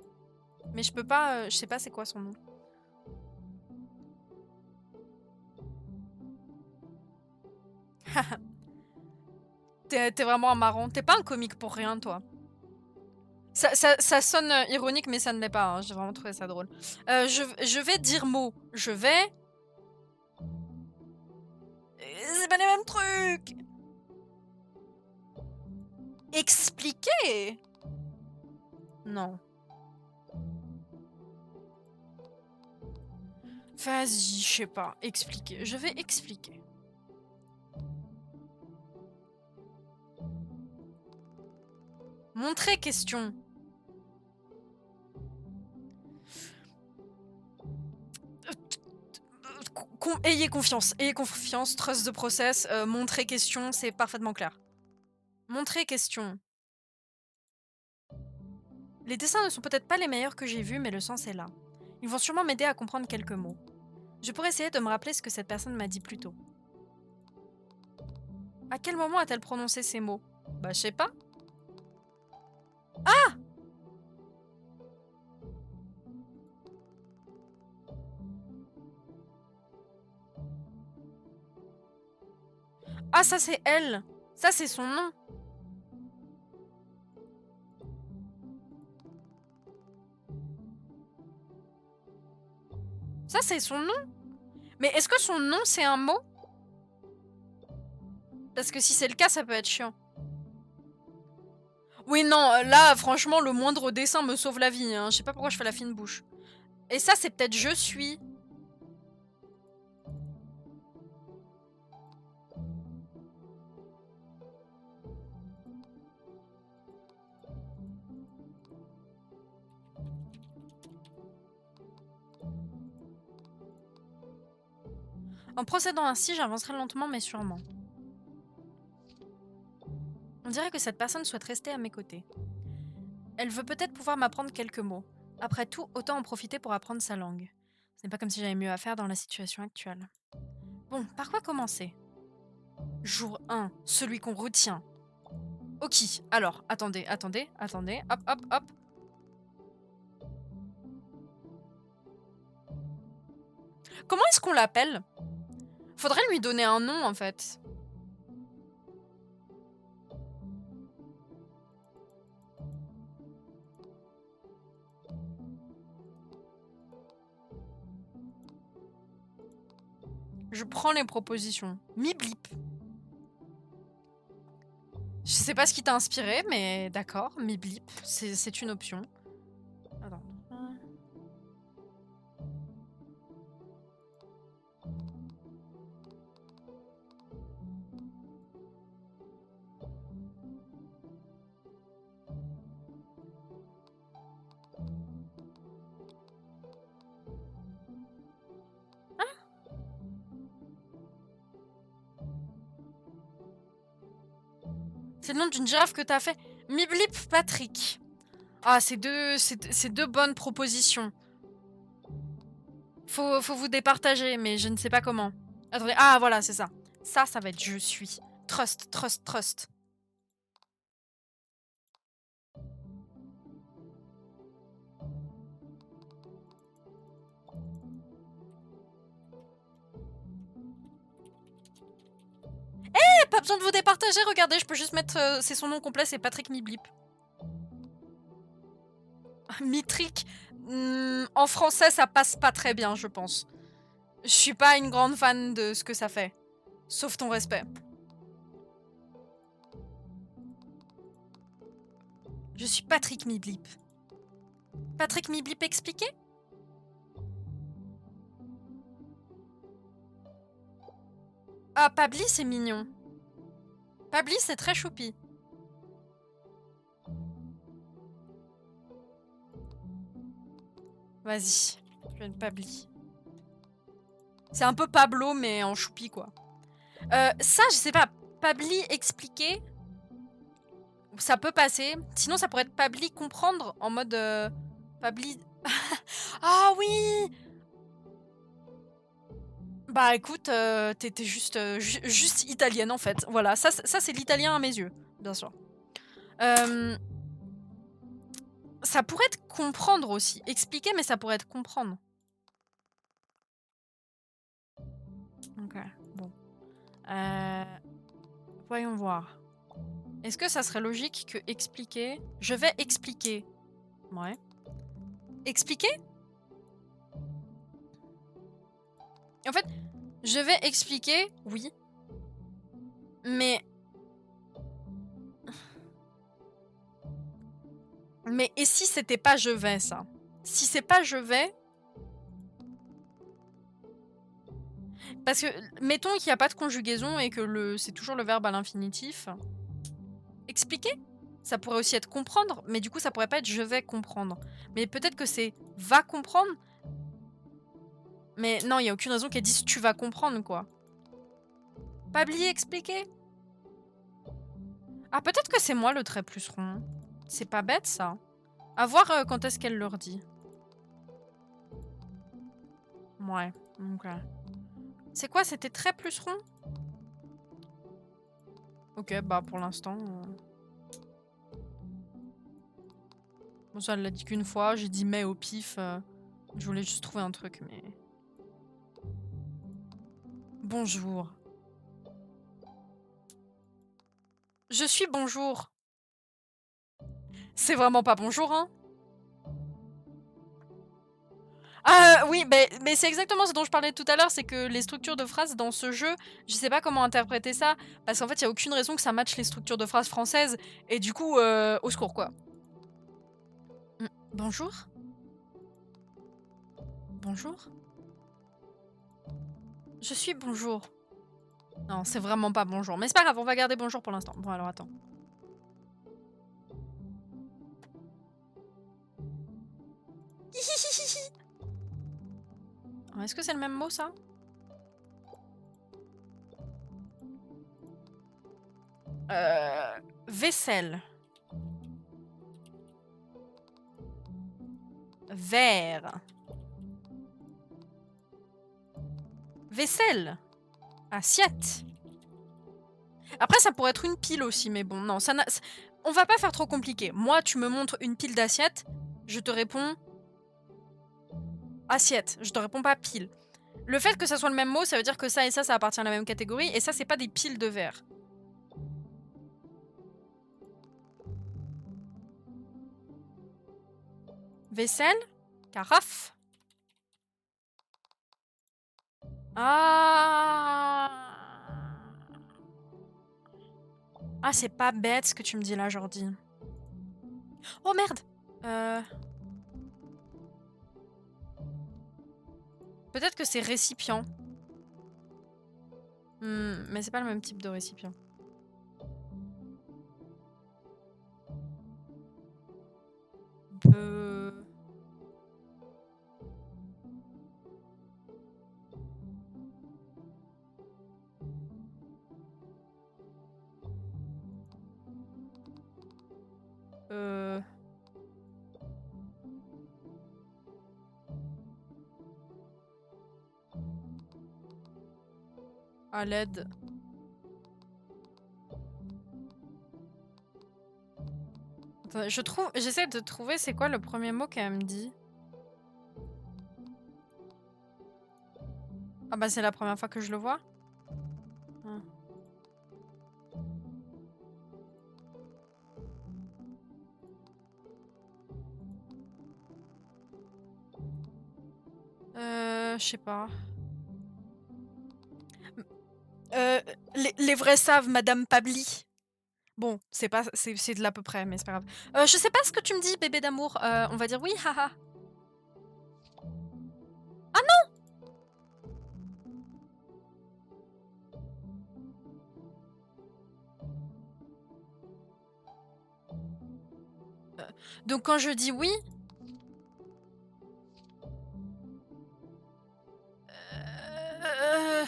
[SPEAKER 1] Mais je peux pas... je sais pas c'est quoi son nom. T'es vraiment un marrant. T'es pas un comique pour rien, toi. Ça sonne ironique, mais ça ne l'est pas. Hein. J'ai vraiment trouvé ça drôle. Je vais dire mot. Je vais... C'est pas les mêmes trucs. Expliquer. Non. Vas-y, je sais pas. Expliquer. Je vais expliquer. Montrer question. Ayez confiance. Ayez confiance. Trust the process. Montrer question, c'est parfaitement clair. Montrer question. Les dessins ne sont peut-être pas les meilleurs que j'ai vus, mais le sens est là. Ils vont sûrement m'aider à comprendre quelques mots. Je pourrais essayer de me rappeler ce que cette personne m'a dit plus tôt. À quel moment a-t-elle prononcé ces mots? Bah, je sais pas. Ah! Ah, ça c'est elle. Ça c'est son nom. Ça c'est son nom. Mais est-ce que son nom c'est un mot? Parce que si c'est le cas, ça peut être chiant. Oui, non, là, franchement, le moindre dessin me sauve la vie. Hein. Je sais pas pourquoi je fais la fine bouche. Et ça, c'est peut-être je suis. En procédant ainsi, j'avancerai lentement mais sûrement. On dirait que cette personne souhaite rester à mes côtés. Elle veut peut-être pouvoir m'apprendre quelques mots. Après tout, autant en profiter pour apprendre sa langue. Ce n'est pas comme si j'avais mieux à faire dans la situation actuelle. Bon, par quoi commencer? Jour 1, celui qu'on retient. Ok, alors, attendez, hop, hop, hop. Comment est-ce qu'on l'appelle? Faudrait lui donner un nom, en fait. Je prends les propositions. Mi-blip. Je sais pas ce qui t'a inspiré, mais d'accord, mi-blip, c'est une option. Attends. C'est le nom d'une girafe que t'as fait. Miblip Patrick. Ah, c'est deux bonnes propositions. Faut vous départager, mais je ne sais pas comment. Attendez, ah voilà, c'est ça. Ça va être je suis. Trust, trust, trust. Pas besoin de vous départager, regardez, je peux juste mettre... c'est son nom complet, c'est Patrick Miblip. Mitrick, en français, ça passe pas très bien, je pense. Je suis pas une grande fan de ce que ça fait. Sauf ton respect. Je suis Patrick Miblip. Patrick Miblip expliqué? Ah, Pabli, c'est mignon. Pabli, c'est très choupi. Vas-y, je vais le Pabli. C'est un peu Pablo, mais en choupi, quoi. Ça, je sais pas. Pabli expliqué, ça peut passer. Sinon, ça pourrait être Pabli comprendre, en mode... Pabli... Ah oui! Bah écoute, t'es juste, juste italienne, en fait. Voilà, ça c'est l'italien à mes yeux, bien sûr. Ça pourrait être comprendre aussi. Expliquer, mais ça pourrait être comprendre. Ok, bon. Voyons voir. Est-ce que ça serait logique que expliquer... Je vais expliquer. Ouais. Expliquer? En fait, je vais expliquer, oui. Mais... Mais et si c'était pas je vais, ça? Si c'est pas je vais... Parce que, mettons qu'il n'y a pas de conjugaison et que c'est toujours le verbe à l'infinitif. Expliquer? Ça pourrait aussi être comprendre, mais du coup ça pourrait pas être je vais comprendre. Mais peut-être que c'est va comprendre. Mais non, il n'y a aucune raison qu'elle dise tu vas comprendre, quoi. Pas oublier expliquer? Ah, peut-être que c'est moi le trait plus rond. C'est pas bête, ça. À voir quand est-ce qu'elle leur dit. Ouais, ok. C'est quoi, c'était très plus rond? Ok, bah pour l'instant... Bon, ça, elle l'a dit qu'une fois, j'ai dit mais au pif. Je voulais juste trouver un truc, mais... Bonjour. Je suis bonjour. C'est vraiment pas bonjour, hein? Ah oui, mais c'est exactement ce dont je parlais tout à l'heure, c'est que les structures de phrases dans ce jeu, je sais pas comment interpréter ça, parce qu'en fait, il y a aucune raison que ça matche les structures de phrases françaises, et du coup, au secours, quoi. Bonjour? Bonjour? Je suis bonjour. Non, c'est vraiment pas bonjour. Mais c'est pas grave, on va garder bonjour pour l'instant. Bon, alors attends. Est-ce que c'est le même mot, ça? Vaisselle. Verre. Vaisselle. Assiette. Après, ça pourrait être une pile aussi, mais bon, non. On va pas faire trop compliqué. Moi, tu me montres une pile d'assiettes, je te réponds... Assiette. Je te réponds pas pile. Le fait que ça soit le même mot, ça veut dire que ça et ça appartient à la même catégorie, et ça, c'est pas des piles de verre. Vaisselle. Carafe. Ah... Ah, c'est pas bête ce que tu me dis là, Jordi. Oh merde. Peut-être que c'est récipient. Mais c'est pas le même type de récipient. À l'aide. Attends, j'essaie de trouver c'est quoi le premier mot qu'elle me dit. Ah bah c'est la première fois que je le vois. Ah. Je sais pas. Euh, les vrais savent, Madame Pabli. Bon, c'est pas, c'est de l'à peu près, mais c'est pas grave. Je sais pas ce que tu me dis, bébé d'amour. On va dire oui, haha. Ah non! Donc quand je dis oui, euh,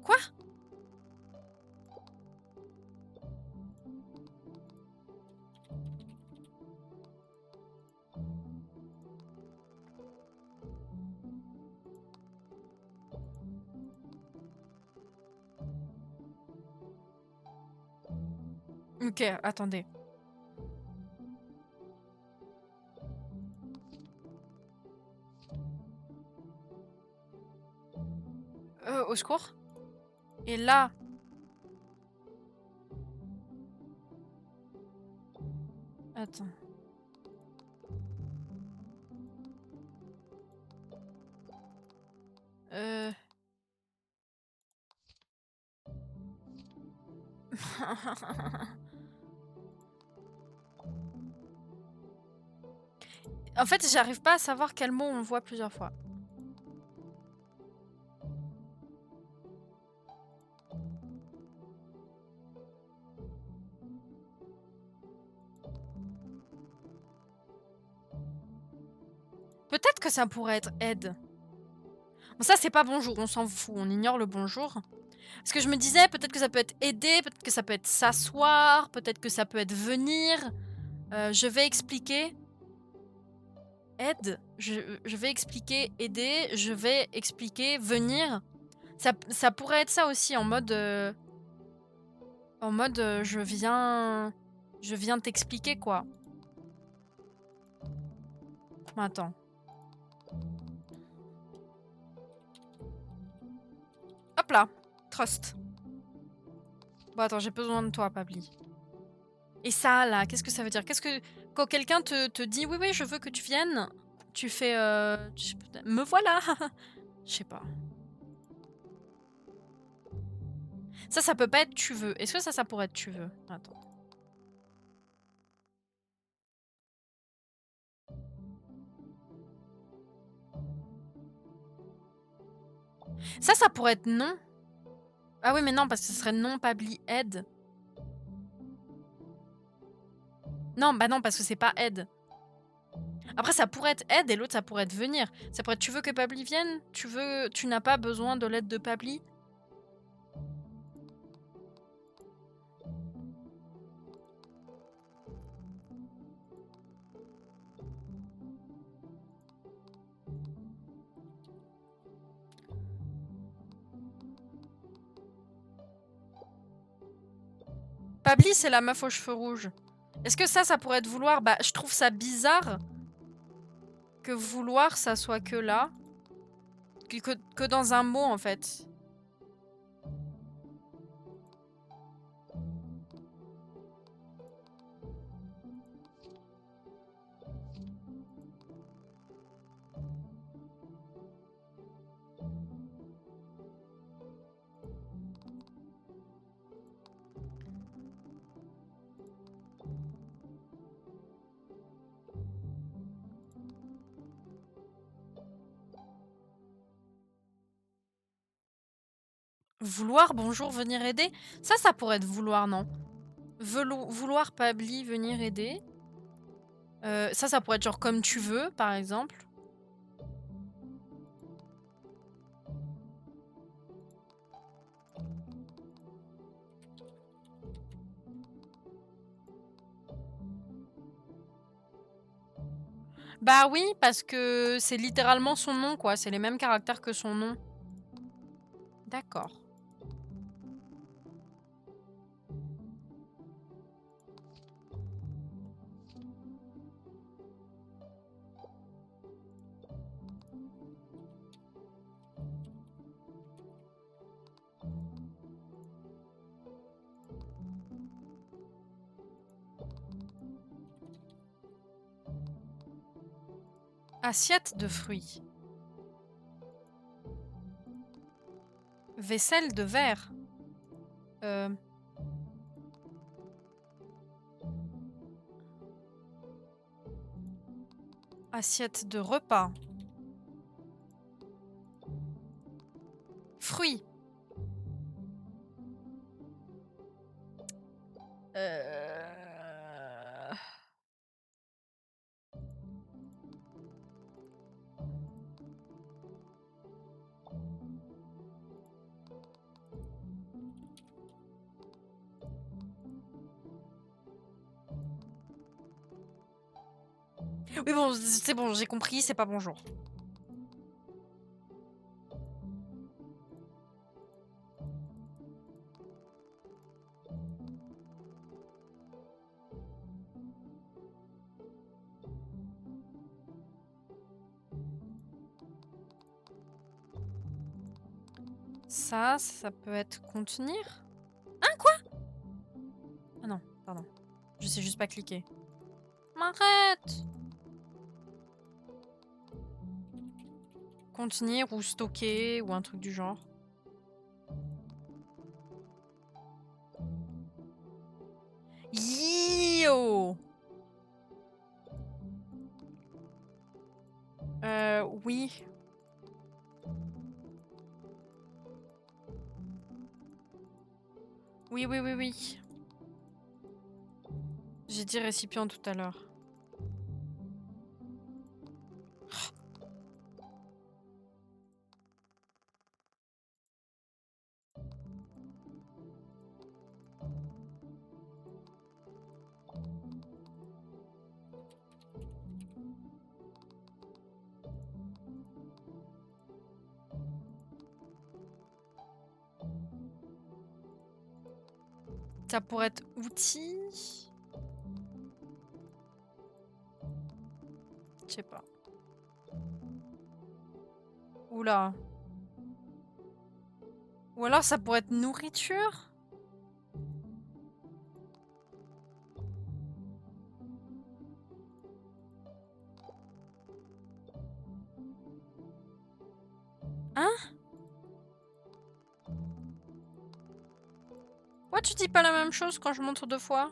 [SPEAKER 1] quoi? Ok, attendez. Au secours. Et là, attends. Euh... En fait, j'arrive pas à savoir quel mot on voit plusieurs fois. Peut-être que ça pourrait être aide. Bon, ça, c'est pas bonjour, on s'en fout, on ignore le bonjour. Parce que je me disais, peut-être que ça peut être aider, peut-être que ça peut être s'asseoir, peut-être que ça peut être venir. Je vais expliquer. Aide. Je vais expliquer aider. Je vais expliquer venir. Ça pourrait être ça aussi, en mode... je viens... Je viens t'expliquer, quoi. Attends. Hop là. Trust. Bon, attends, j'ai besoin de toi, Pabli. Et ça, là, qu'est-ce que ça veut dire? Qu'est-ce que... Quand quelqu'un te dit, oui, oui, je veux que tu viennes, tu fais... me voilà. Je sais pas. Ça peut pas être tu veux. Est-ce que ça pourrait être tu veux? Attends. Ça pourrait être non. Ah oui, mais non, parce que ce serait non, Pabli, aide. Non, bah non, parce que c'est pas aide. Après, ça pourrait être aide et l'autre, ça pourrait être venir. Ça pourrait être tu veux que Pabli vienne? Tu n'as pas besoin de l'aide de Pabli? Pabli, c'est la meuf aux cheveux rouges. Est-ce que ça pourrait être vouloir? Bah, je trouve ça bizarre que vouloir, ça soit que là. Que dans un mot, en fait. Vouloir, bonjour, venir aider. Ça pourrait être vouloir, non? Vouloir Pabli, venir aider. Ça pourrait être genre comme tu veux, par exemple. Bah oui, parce que c'est littéralement son nom, quoi. C'est les mêmes caractères que son nom. D'accord. Assiette de fruits. Vaisselle de verre. Heu, Assiette de repas. Fruits. Heu, oui bon, c'est bon, j'ai compris, c'est pas bonjour. Ça peut être contenir? Hein, quoi? Ah non, pardon. Je sais juste pas cliquer. M'arrête! Contenir ou stocker ou un truc du genre. Yo! Oui. Oui, oui, oui, oui. J'ai dit récipient tout à l'heure. Ça pourrait être outil? Je sais pas. Ouh là. Ou alors ça pourrait être nourriture? Hein? Pourquoi tu dis pas la même chose quand je montre 2 fois?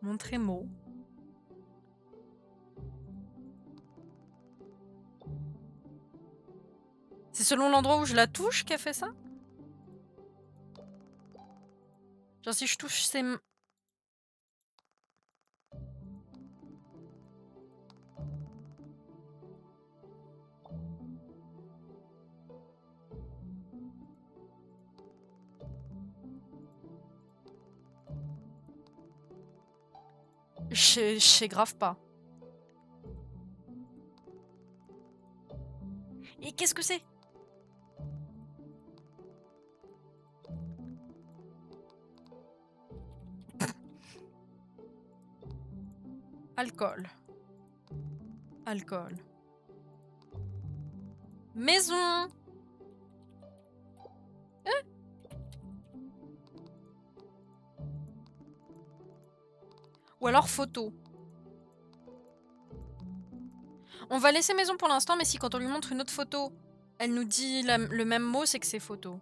[SPEAKER 1] Montrer mot. C'est selon l'endroit où je la touche qu'elle fait ça? Genre si je touche ses m je sais grave pas. Et qu'est-ce que c'est? Alcool, alcool. Maison! Ou alors photo. On va laisser maison pour l'instant, mais si quand on lui montre une autre photo, elle nous dit le même mot, c'est que c'est photo.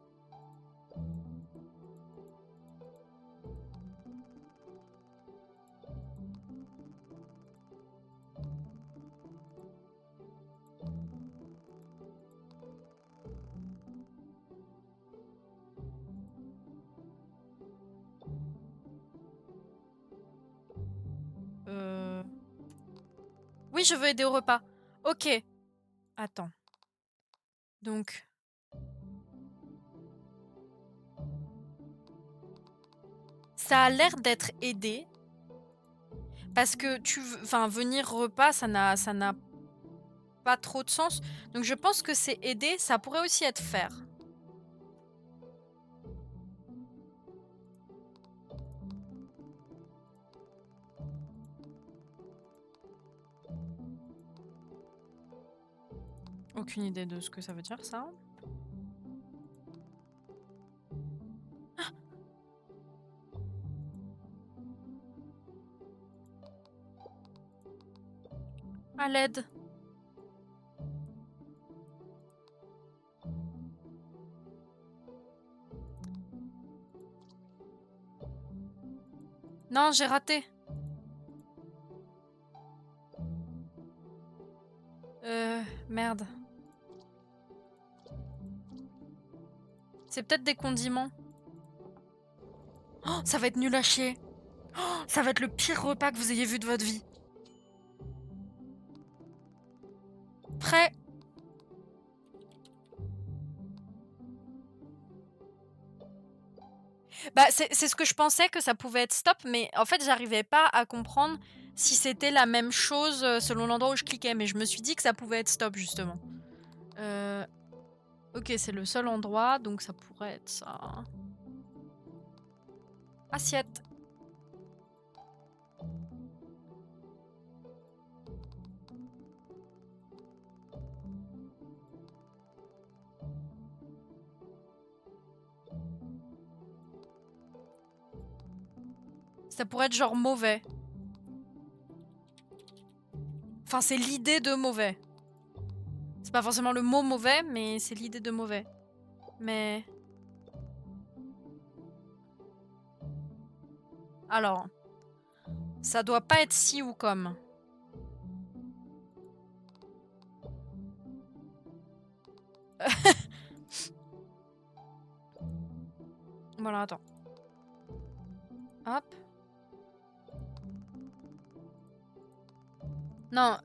[SPEAKER 1] Euh... oui, je veux aider au repas. Ok. Attends. Donc, ça a l'air d'être aider. Parce que enfin, venir repas, ça n'a pas trop de sens. Donc, je pense que c'est aider. Ça pourrait aussi être faire. Aucune idée de ce que ça veut dire, ça. À l'aide. Non, j'ai raté. Merde. C'est peut-être des condiments. Oh, ça va être nul à chier. Oh, ça va être le pire repas que vous ayez vu de votre vie. Prêt? Bah, c'est ce que je pensais que ça pouvait être stop, mais en fait, j'arrivais pas à comprendre si c'était la même chose selon l'endroit où je cliquais, mais je me suis dit que ça pouvait être stop, justement. Ok, c'est le seul endroit, donc ça pourrait être ça. Assiette. Ça pourrait être genre mauvais. Enfin, c'est l'idée de mauvais. C'est pas forcément le mot mauvais, mais c'est l'idée de mauvais. Mais... Alors... Ça doit pas être si ou comme. Voilà, attends. Hop. Non.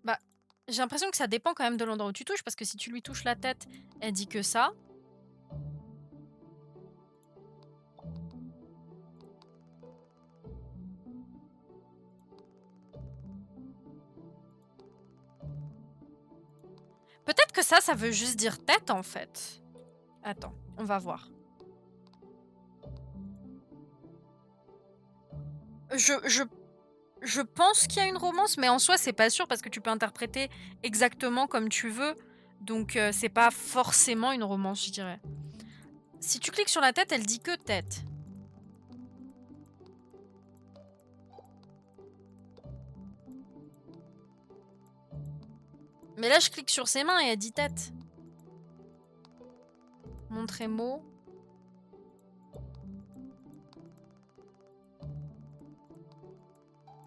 [SPEAKER 1] Bah, j'ai l'impression que ça dépend quand même de l'endroit où tu touches, parce que si tu lui touches la tête, elle dit que ça. Peut-être que ça veut juste dire tête, en fait. Attends, on va voir. Je pense qu'il y a une romance, mais en soi, c'est pas sûr, parce que tu peux interpréter exactement comme tu veux. Donc, c'est pas forcément une romance, je dirais. Si tu cliques sur la tête, elle dit que tête. Mais là, je clique sur ses mains et elle dit tête. Montrer mot.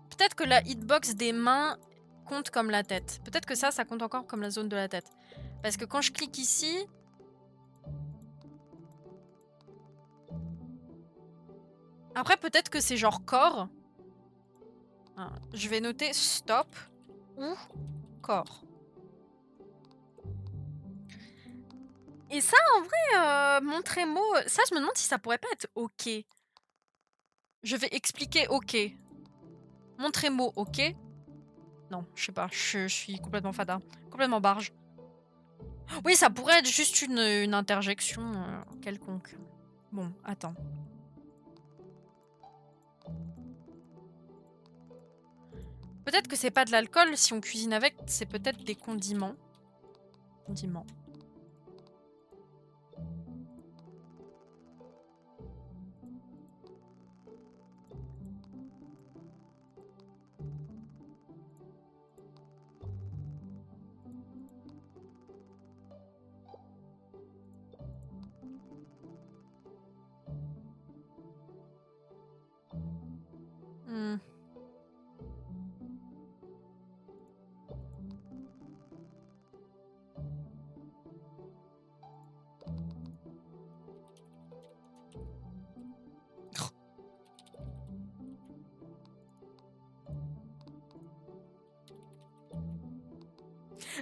[SPEAKER 1] Peut-être que la hitbox des mains compte comme la tête. Peut-être que ça compte encore comme la zone de la tête. Parce que quand je clique ici... Après, peut-être que c'est genre corps. Ah, je vais noter stop ou corps. Et ça, en vrai, montrer mot... Ça, je me demande si ça pourrait pas être OK. Je vais expliquer OK. Montrer mot OK. Non, je sais pas. Je suis complètement fada. Complètement barge. Oui, ça pourrait être juste une interjection quelconque. Bon, attends. Peut-être que c'est pas de l'alcool, si on cuisine avec, c'est peut-être des condiments. Condiments. Hmm.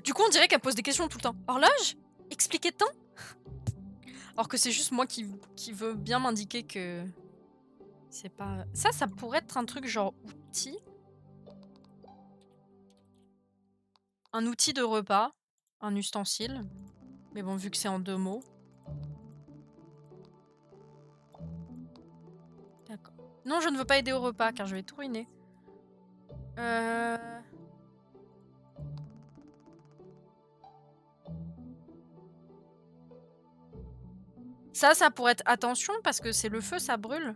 [SPEAKER 1] Du coup, on dirait qu'elle pose des questions tout le temps. Horloge? Expliquez temps? Alors que c'est juste moi qui veux bien m'indiquer que c'est pas... Ça pourrait être un truc genre outil. Un outil de repas. Un ustensile. Mais bon, vu que c'est en 2 mots. D'accord. Non, je ne veux pas aider au repas car je vais tout ruiner. Ça pourrait être attention parce que c'est le feu, ça brûle.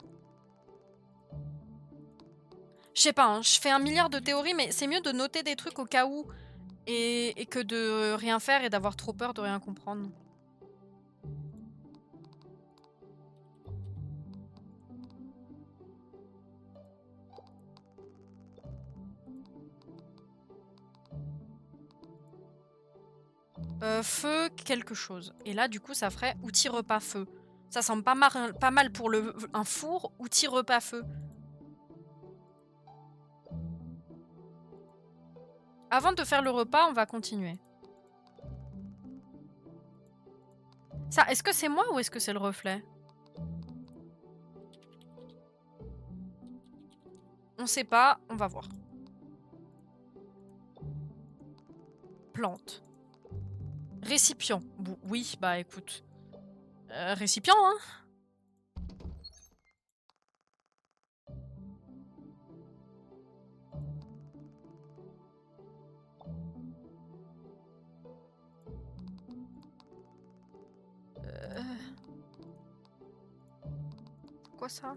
[SPEAKER 1] Je sais pas, hein, je fais 1 milliard de théories, mais c'est mieux de noter des trucs au cas où et que de rien faire et d'avoir trop peur de rien comprendre. Feu quelque chose. Et là, du coup, ça ferait outil repas feu. Ça semble pas mal pour un four, outil repas feu. Avant de faire le repas, on va continuer. Ça, est-ce que c'est moi ou est-ce que c'est le reflet? On sait pas, on va voir. Plante. Récipient. Oui, bah écoute. Récipient, hein? Quoi ça?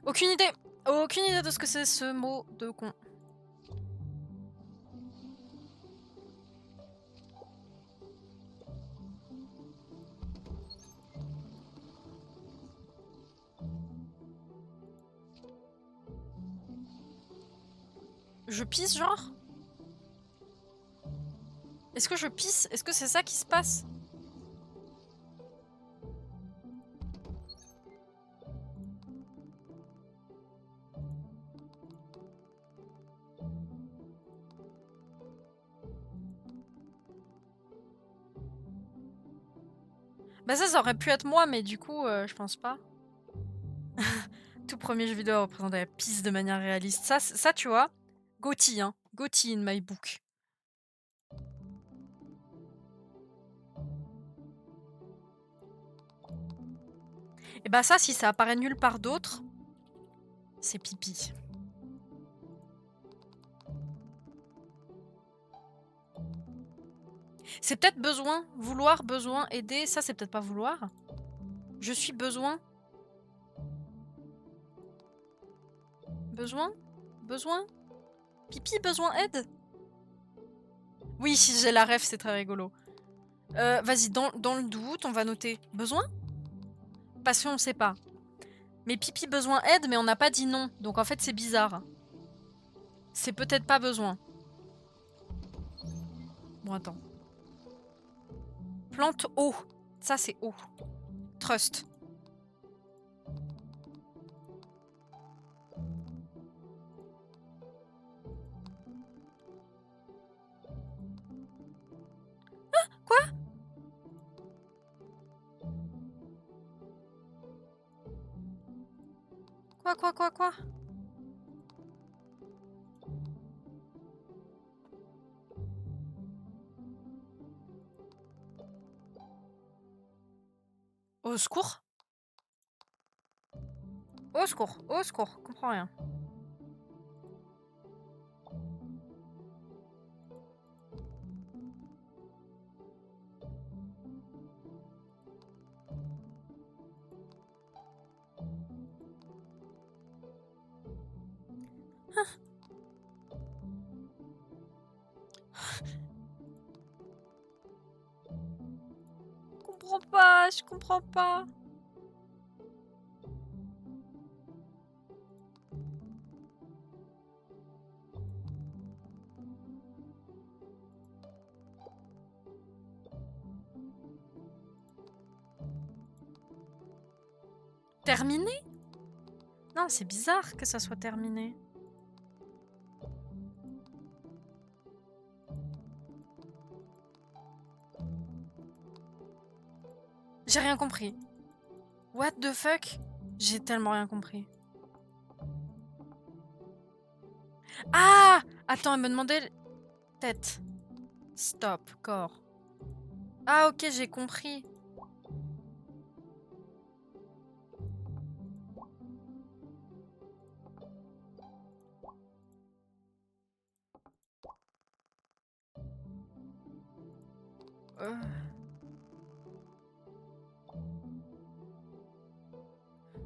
[SPEAKER 1] Aucune idée. Aucune idée de ce que c'est ce mot de con. Je pisse, genre? Est-ce que je pisse? Est-ce que c'est ça qui se passe? Bah ça aurait pu être moi, mais du coup, je pense pas. Tout premier jeu vidéo à représenter la pisse de manière réaliste. Ça tu vois, GOTY, hein. GOTY in my book. Et bah ça, si ça apparaît nulle part d'autre, c'est pipi. C'est peut-être besoin, vouloir, besoin, aider. Ça, c'est peut-être pas vouloir. Je suis besoin. Besoin? Besoin? Pipi, besoin, aide? Oui, si j'ai la ref, c'est très rigolo. Vas-y, dans le doute, on va noter besoin? Parce qu'on sait pas. Mais pipi, besoin, aide, mais on n'a pas dit non. Donc en fait, c'est bizarre. C'est peut-être pas besoin. Bon, attends. Plante eau. Ça, c'est eau. Trust. Quoi? Quoi? Au secours? Au secours, au secours, comprends rien. Je comprends pas. Terminé? Non, c'est bizarre que ça soit terminé. J'ai rien compris. What the fuck? J'ai tellement rien compris. Ah! Attends, elle me demandait... Tête. Stop. Corps. Ah ok, j'ai compris.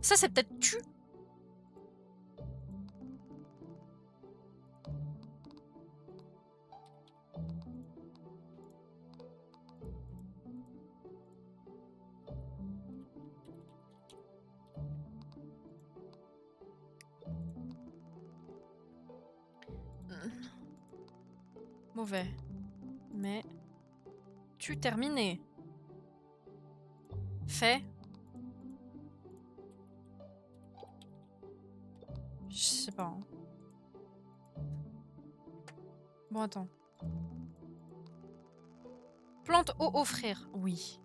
[SPEAKER 1] Ça, c'est peut-être tu. Mauvais. Mais... Tu terminé. Fait. Je sais pas. Hein. Bon, attends. Plante eau offrir. Oui.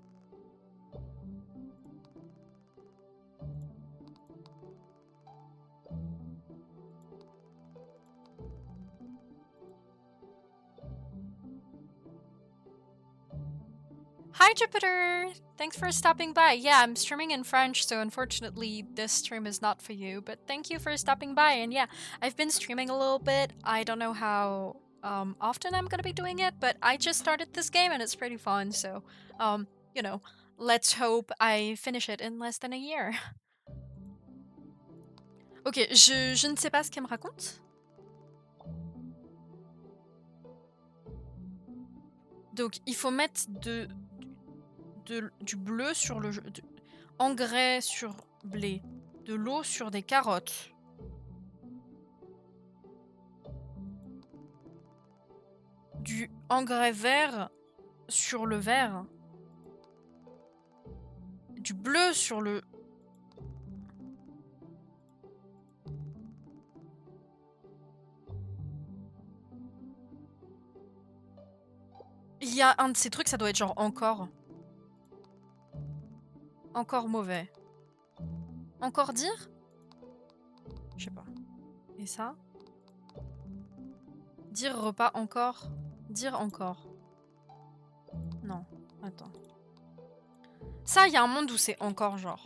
[SPEAKER 1] Hi Jupiter! Thanks for stopping by. Yeah, I'm streaming in French, so unfortunately this stream is not for you, but thank you for stopping by. And yeah, I've been streaming a little bit. I don't know how often I'm gonna be doing it, but I just started this game and it's pretty fun, so you know, let's hope I finish it in less than a year. Ok, je ne sais pas ce qu'elle me raconte. Donc il faut mettre du bleu sur le... engrais sur blé. De l'eau sur des carottes. Du engrais vert sur le vert. Du bleu sur le... Il y a un de ces trucs, ça doit être genre encore. Encore mauvais. Encore dire? Je sais pas. Et ça? Dire repas encore. Dire encore. Non, attends. Ça, il y a un monde où c'est encore genre.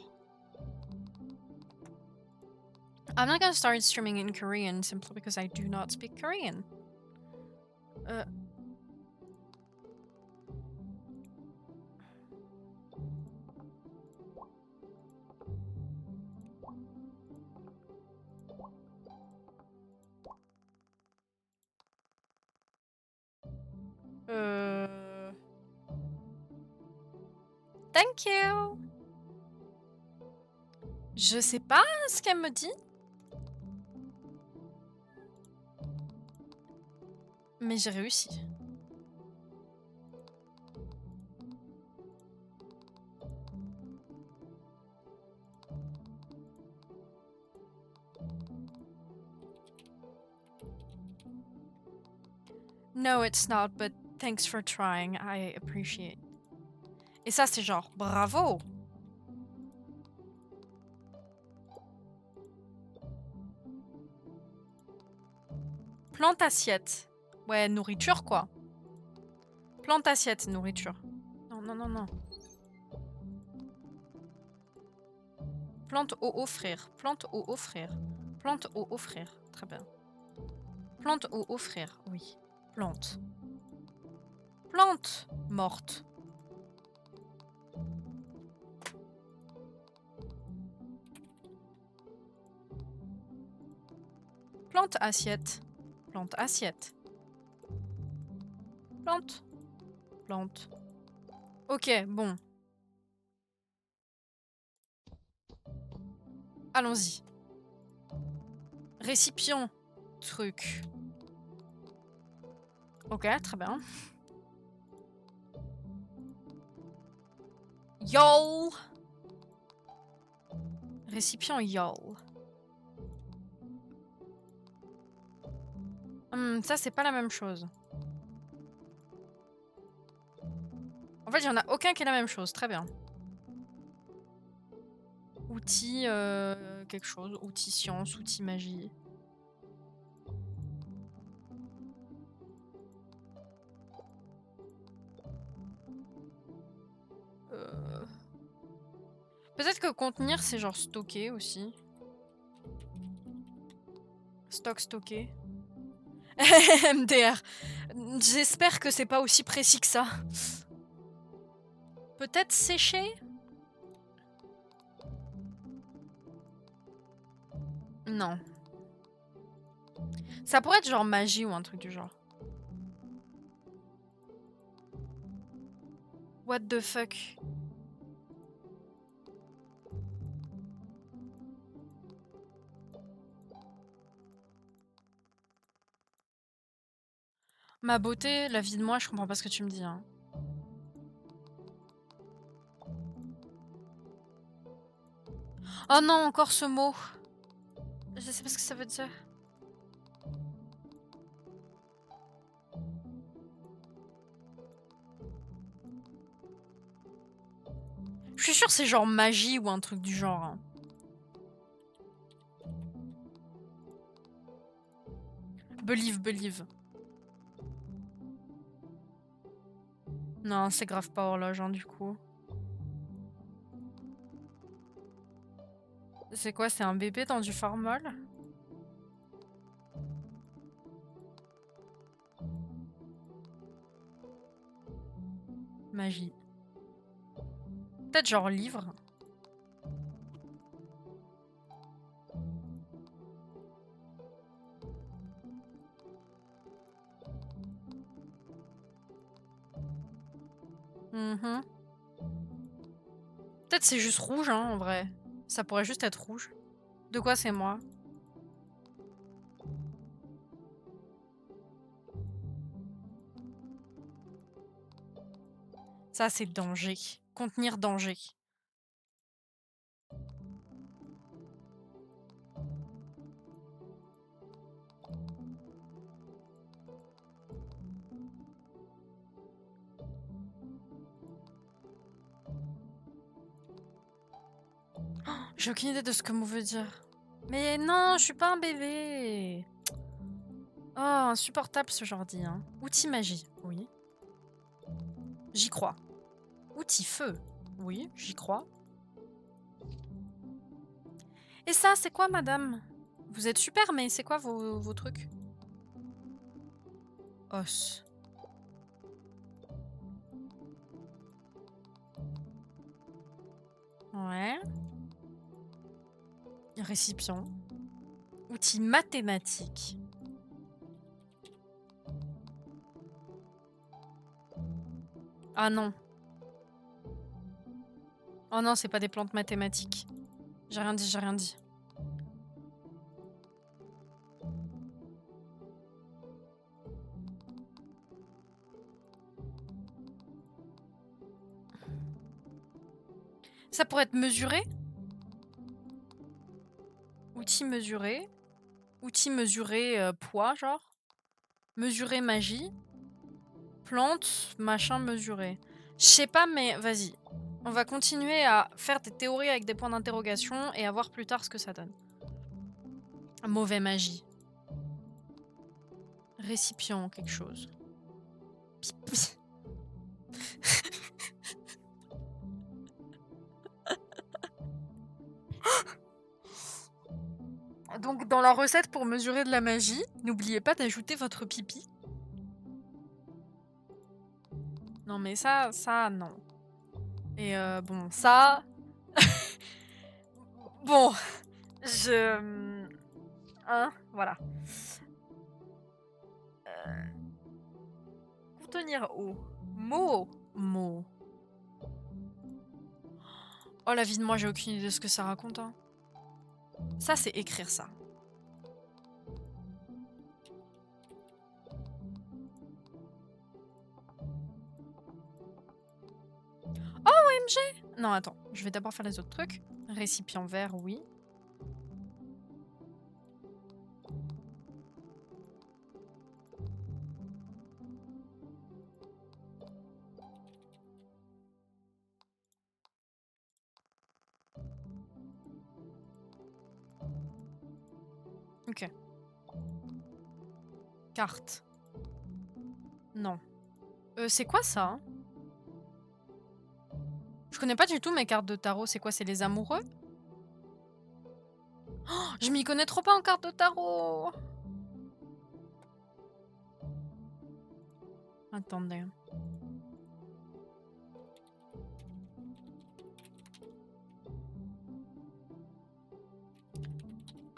[SPEAKER 1] I'm not gonna start streaming in Korean simply because I do not speak Korean. Thank you. Je sais pas ce qu'elle me dit. Mais j'ai réussi. No, it's not, but thanks for trying. I appreciate. Et ça, c'est genre, bravo! Plante assiette. Ouais, nourriture, quoi. Plante assiette, nourriture. Non, non, non, non. Plante eau offrir. Plante eau offrir. Plante eau offrir. Très bien. Plante eau offrir. Oui. Plante. Plante morte. Plante assiette. Plante assiette. Plante. Plante. Ok, bon. Allons-y. Récipient. Truc. Ok, très bien. Yo! Récipient y'all. Ça, c'est pas la même chose. En fait, il y en a aucun qui est la même chose. Très bien. Outil, quelque chose. Outil science, outil magie. Peut-être que contenir, c'est genre stocker aussi. Stocker. MDR. J'espère que c'est pas aussi précis que ça. Peut-être sécher? Non. Ça pourrait être genre magie ou un truc du genre. What the fuck? Ma beauté, la vie de moi, je comprends pas ce que tu me dis. Hein. Oh non, encore ce mot. Je sais pas ce que ça veut dire. Je suis sûre que c'est genre magie ou un truc du genre. Hein. Believe. Non, c'est grave pas horloge, hein, du coup. C'est quoi, c'est un bébé dans du formol? Magie. Peut-être genre livre. Peut-être c'est juste rouge, hein, en vrai. Ça pourrait juste être rouge. De quoi c'est moi? Ça, c'est danger. Contenir danger. Oh, j'ai aucune idée de ce que mot veut dire. Mais non, je suis pas un bébé. Oh, insupportable ce genre dit. Hein. Outil magie, oui. J'y crois. Outil feu, oui, j'y crois. Et ça, c'est quoi, madame? Vous êtes super, mais c'est quoi vos trucs? Os. Ouais. Récipient. Outil mathématique. Ah non. Oh non, c'est pas des plantes mathématiques. J'ai rien dit. Ça pourrait être mesuré? Outil mesuré. Outil mesuré poids, genre. Mesurer magie. Plante, machin mesuré. Je sais pas, mais vas-y. On va continuer à faire des théories avec des points d'interrogation et à voir plus tard ce que ça donne. Mauvais magie. Récipient, quelque chose. Donc dans la recette pour mesurer de la magie, n'oubliez pas d'ajouter votre pipi. Non mais ça, non. Et bon, ça... bon, hein, voilà. Contenir eau. Mot. Oh la vie de moi, j'ai aucune idée de ce que ça raconte. Hein. Ça, c'est écrire ça. Oh, OMG! Non, attends, je vais d'abord faire les autres trucs. Récipient vert, oui. Ok. Carte. Non. C'est quoi ça, hein? Je connais pas du tout mes cartes de tarot. C'est quoi? C'est les amoureux? Oh, je m'y connais trop pas en cartes de tarot. Attendez.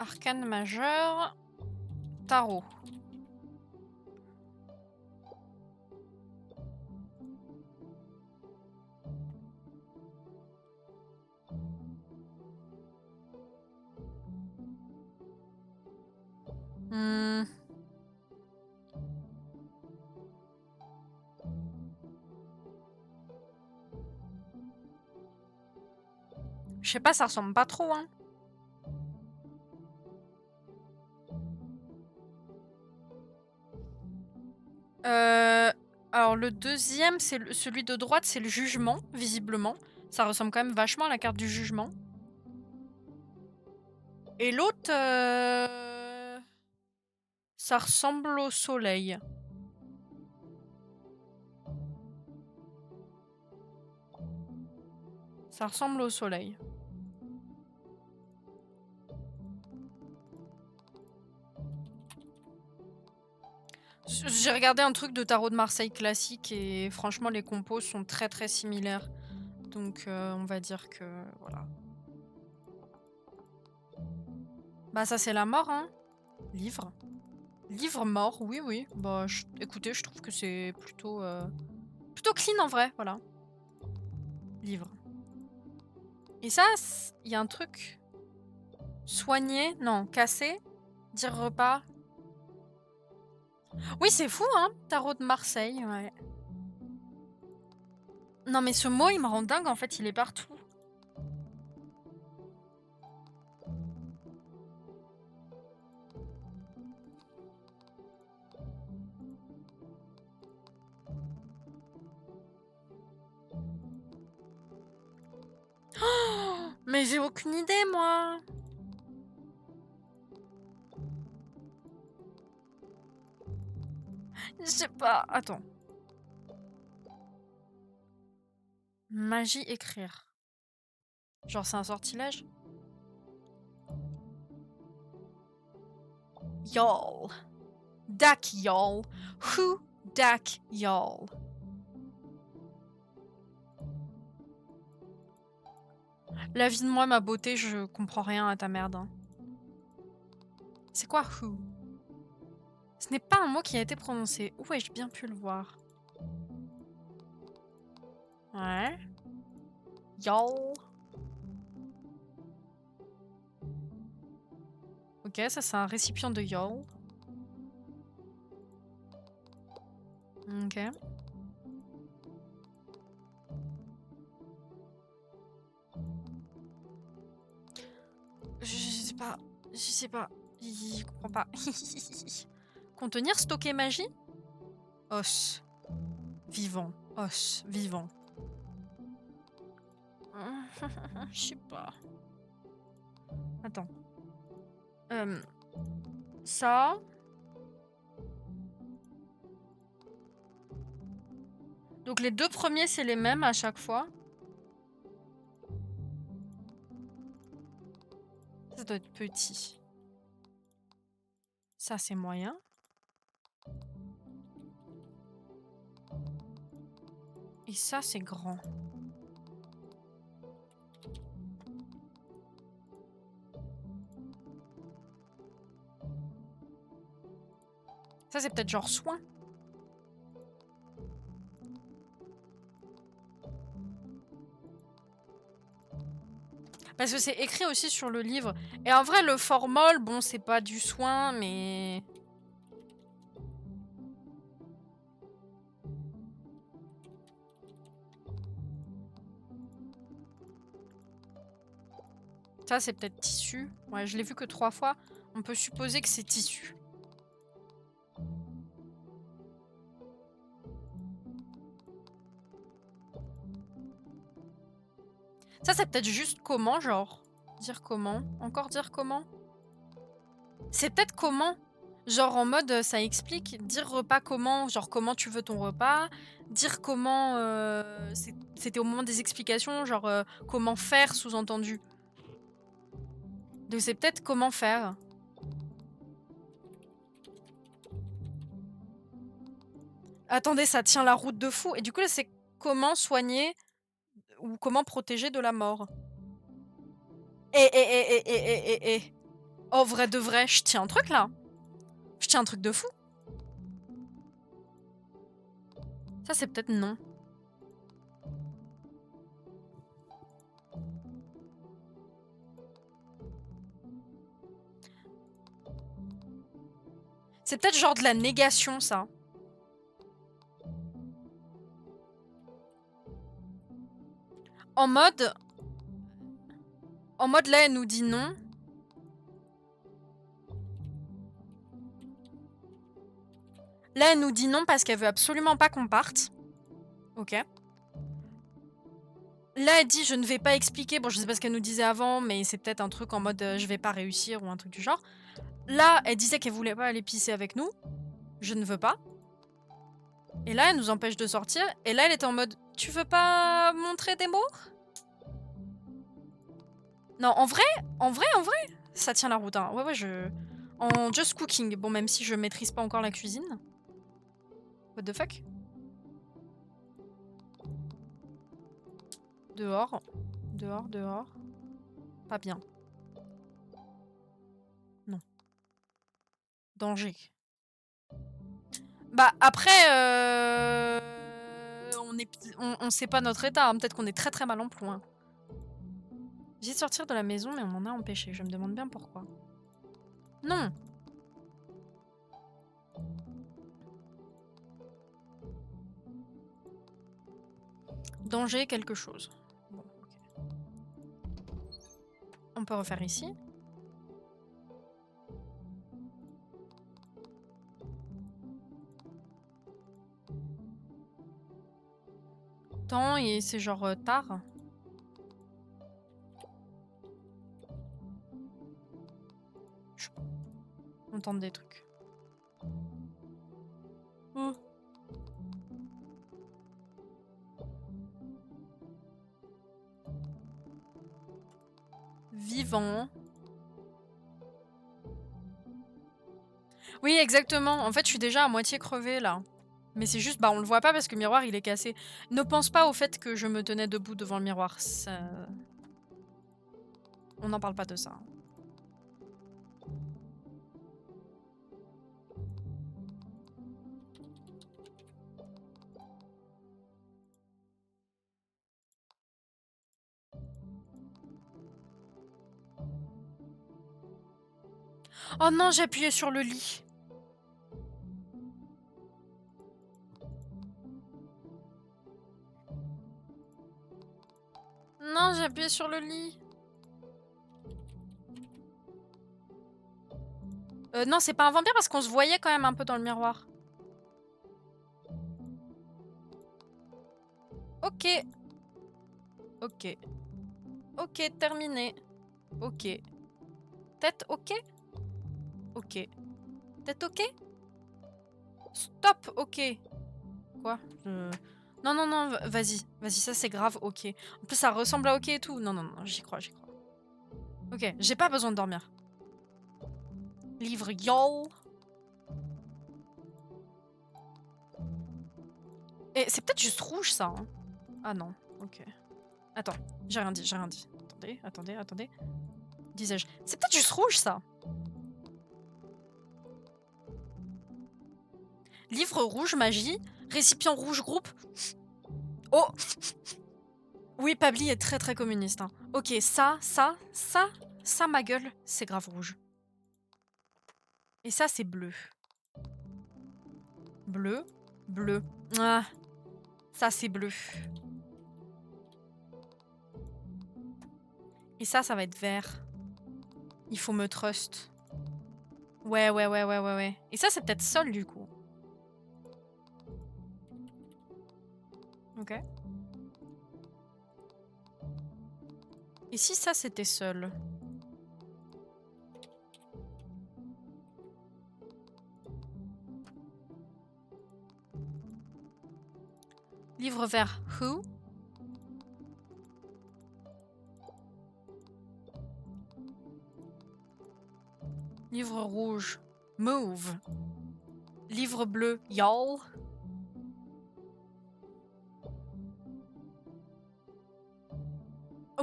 [SPEAKER 1] Arcane majeur. Tarot. Hmm. Je sais pas, ça ressemble pas trop, hein. Alors le deuxième, c'est celui de droite, c'est le jugement, visiblement. Ça ressemble quand même vachement à la carte du jugement. Et l'autre, ça ressemble au soleil. Ça ressemble au soleil. J'ai regardé un truc de tarot de Marseille classique et franchement les compos sont très très similaires. Donc on va dire que voilà. Bah ça c'est la mort, hein. Livre. Livre mort, oui oui. Bah écoutez, je trouve que c'est plutôt clean en vrai, voilà. Livre. Et ça, il y a un truc. Soigner, non, casser, dire repas. Oui, c'est fou, hein, tarot de Marseille, ouais. Non, mais ce mot, il me rend dingue, en fait, il est partout. Oh, mais j'ai aucune idée, moi. Je sais pas. Attends. Magie écrire. Genre, c'est un sortilège? Y'all. Dak y'all. Who dak y'all? La vie de moi, ma beauté, je comprends rien à ta merde. Hein. C'est quoi who? Ce n'est pas un mot qui a été prononcé. Où ai-je bien pu le voir? Ouais. Y'all. Ok, ça c'est un récipient de y'all. Ok. Je sais pas. Je sais pas. Je comprends pas. Contenir, stocker magie? Os. Vivant. Os. Vivant. Je sais pas. Attends. Ça. Donc les deux premiers, c'est les mêmes à chaque fois. Ça doit être petit. Ça, c'est moyen. Et ça, c'est grand. Ça, c'est peut-être genre soin. Parce que c'est écrit aussi sur le livre. Et en vrai, le formol, bon, c'est pas du soin, mais... Ça, c'est peut-être tissu. Ouais, je l'ai vu que 3 fois. On peut supposer que c'est tissu. Ça, c'est peut-être juste comment, genre. Dire comment. Encore dire comment. C'est peut-être comment. Genre en mode, ça explique, dire repas comment, genre comment tu veux ton repas, dire comment, c'était au moment des explications, genre, comment faire sous-entendu. Donc c'est peut-être comment faire. Attendez, ça tient la route de fou et du coup là c'est comment soigner ou comment protéger de la mort. Eh. Oh vrai de vrai, je tiens un truc là. Je tiens un truc de fou. Ça c'est peut-être non. C'est peut-être genre de la négation ça. En mode là elle nous dit non. Là elle nous dit non parce qu'elle veut absolument pas qu'on parte. OK. Là elle dit je ne vais pas expliquer. Bon je sais pas ce qu'elle nous disait avant mais c'est peut-être un truc en mode, je vais pas réussir ou un truc du genre. Là elle disait qu'elle voulait pas aller pisser avec nous. Je ne veux pas. Et là elle nous empêche de sortir et là elle était en mode tu veux pas montrer des mots? Non, en vrai, ça tient la route, hein. Ouais, je en just cooking, bon, même si je maîtrise pas encore la cuisine. What the fuck? Dehors. Dehors. Pas bien. Non. Danger. Bah, après, on sait pas notre état, hein. Peut-être qu'on est très, très mal en point. J'ai de sortir de la maison, mais on m'en a empêché. Je me demande bien pourquoi. Non! Danger quelque chose. Bon, OK. On peut refaire ici. Temps et c'est genre, tard. Je sais pas. On tente des trucs. Oh. Vivant. Oui, exactement. En fait, je suis déjà à moitié crevée là. Mais c'est juste, bah, on le voit pas parce que le miroir il est cassé. Ne pense pas au fait que je me tenais debout devant le miroir. On n'en parle pas de ça. Oh non, j'ai appuyé sur le lit. Non, j'ai appuyé sur le lit. Non, c'est pas un vampire parce qu'on se voyait quand même un peu dans le miroir. Ok. Ok. Ok, terminé. Ok. Tête ok? Ok. Tête ok? Stop, ok. Quoi? Non, non, non, vas-y. Vas-y, ça c'est grave, ok. En plus, ça ressemble à ok et tout. Non, non, non, j'y crois, j'y crois. Ok, j'ai pas besoin de dormir. Livre y'all. Et c'est peut-être juste rouge, ça. Hein. Ah non, ok. Attends, j'ai rien dit, j'ai rien dit. Attendez. Disais-je. C'est peut-être juste rouge, ça. Livre rouge, magie. Récipient rouge, groupe. Oh! Oui, Pabli est très très communiste. Hein. Ok, ça, ma gueule, c'est grave rouge. Et ça, c'est bleu. Bleu. Ah, ça, c'est bleu. Et ça va être vert. Il faut me trust. Ouais. Et ça, c'est peut-être sol, du coup. Ok. Et si ça, c'était sol? Livre vert, who? Livre rouge, move. Livre bleu, y'all.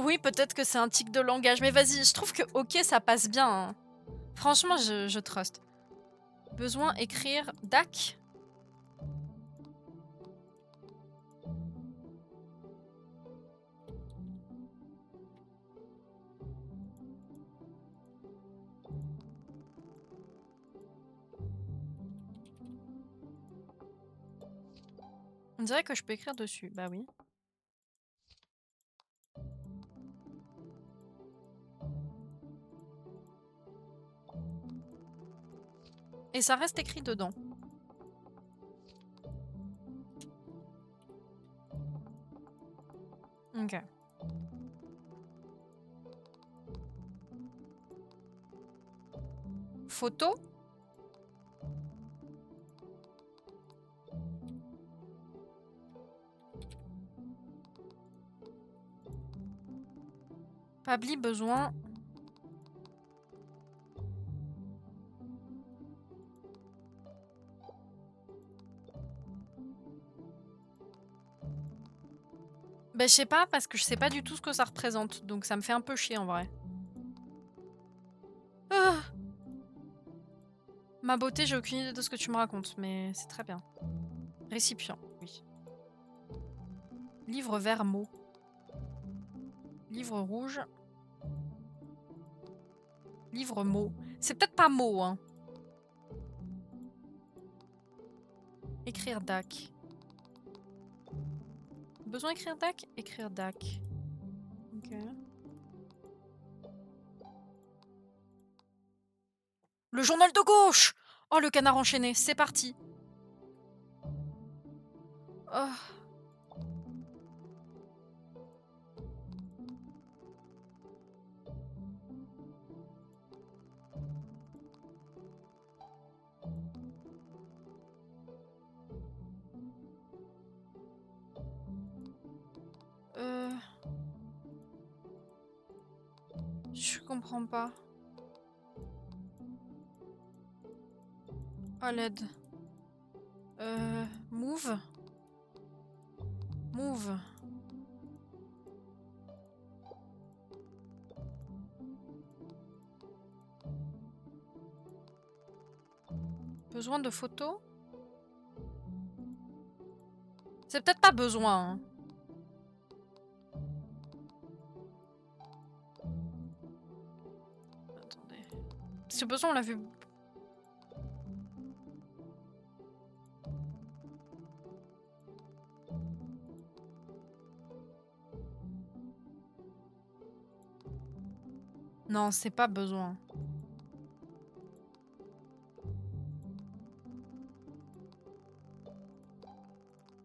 [SPEAKER 1] Oui, peut-être que c'est un tic de langage, mais vas-y, je trouve que OK, ça passe bien, hein. Franchement, je trust. Besoin écrire DAC? On dirait que je peux écrire dessus. Bah oui. Et ça reste écrit dedans. OK. Photo? Pabli, besoin. Bah, je sais pas, parce que je sais pas du tout ce que ça représente. Donc ça me fait un peu chier en vrai. Ah, ma beauté, j'ai aucune idée de ce que tu me racontes, mais c'est très bien. Récipient, oui. Livre vert mot. Livre rouge. Livre mot. C'est peut-être pas mot, hein. Écrire DAC. Besoin écrire DAC? Écrire DAC. Ok. Le journal de gauche! Oh, le canard enchaîné, c'est parti. Oh. Je comprends pas. À l'aide. Move. Move. Besoin de photos? C'est peut-être pas besoin, hein. Attendez. Ce besoin, on l'a vu. Non, c'est pas besoin.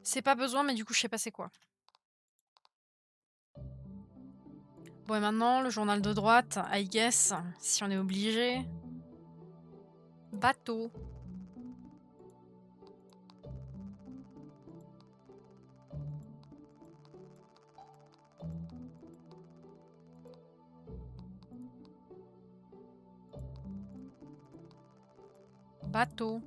[SPEAKER 1] C'est pas besoin, mais du coup, je sais pas c'est quoi. Bon, et maintenant, le journal de droite, I guess, si on est obligé. Bateau. Bateau.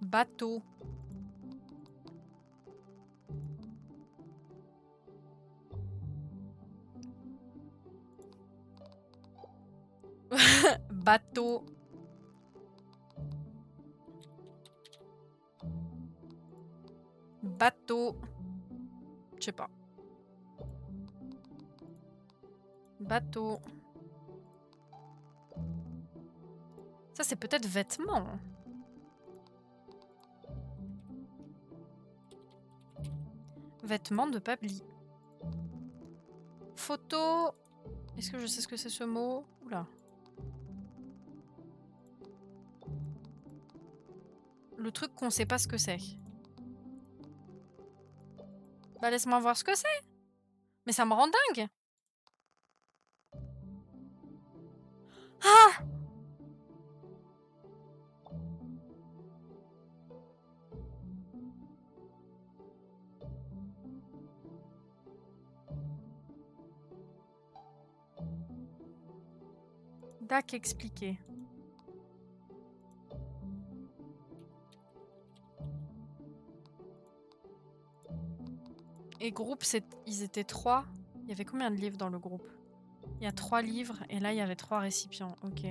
[SPEAKER 1] Bateau. Bateau. Bateau. Je sais pas. Bateau. Ça, c'est peut-être vêtements. Vêtements de Pabli. Photo. Est-ce que je sais ce que c'est ce mot? Oula. Le truc qu'on sait pas ce que c'est. Bah laisse-moi voir ce que c'est. Mais ça me rend dingue. Ah! Tac, expliquer. Et groupe, ils étaient 3. Il y avait combien de livres dans le groupe? Il y a 3 livres et là il y avait 3 récipients. Ok.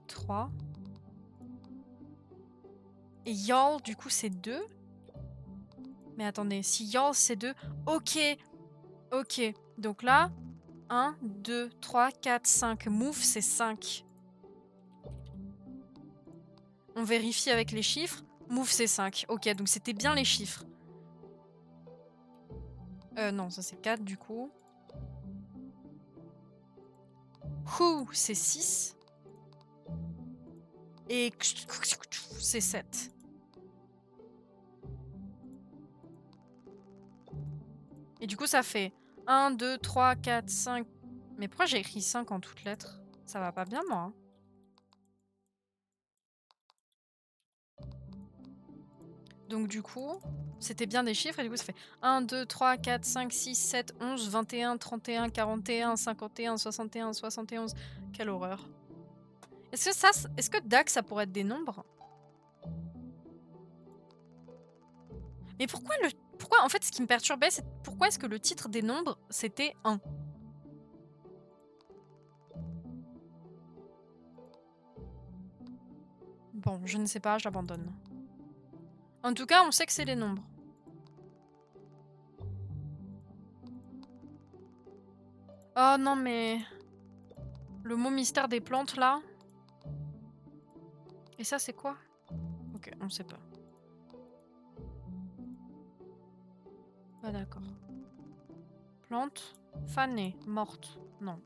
[SPEAKER 1] 3. Et y'all, du coup, c'est 2. Mais attendez, si y'all c'est 2. Ok. Ok. Donc là, 1, 2, 3, 4, 5. Move, c'est 5. On vérifie avec les chiffres. Move, c'est 5. Ok, donc c'était bien les chiffres. Non, ça c'est 4 du coup. Who, c'est 6. Et c'est 7. Et du coup, ça fait 1, 2, 3, 4, 5. Mais pourquoi j'ai écrit 5 en toutes lettres? Ça va pas bien, moi. Hein. Donc du coup, c'était bien des chiffres. Et du coup, ça fait 1, 2, 3, 4, 5, 6, 7, 11, 21, 31, 41, 51, 61, 71. Quelle horreur. Est-ce que DAC, ça pourrait être des nombres? Mais pourquoi en fait, ce qui me perturbait, c'est pourquoi est-ce que le titre des nombres, c'était 1? Bon, je ne sais pas, j'abandonne. En tout cas, on sait que c'est les nombres. Oh non, mais... Le mot mystère des plantes, là. Et ça, c'est quoi? Ok, on sait pas. Ah d'accord. Plante fanée, morte. Non.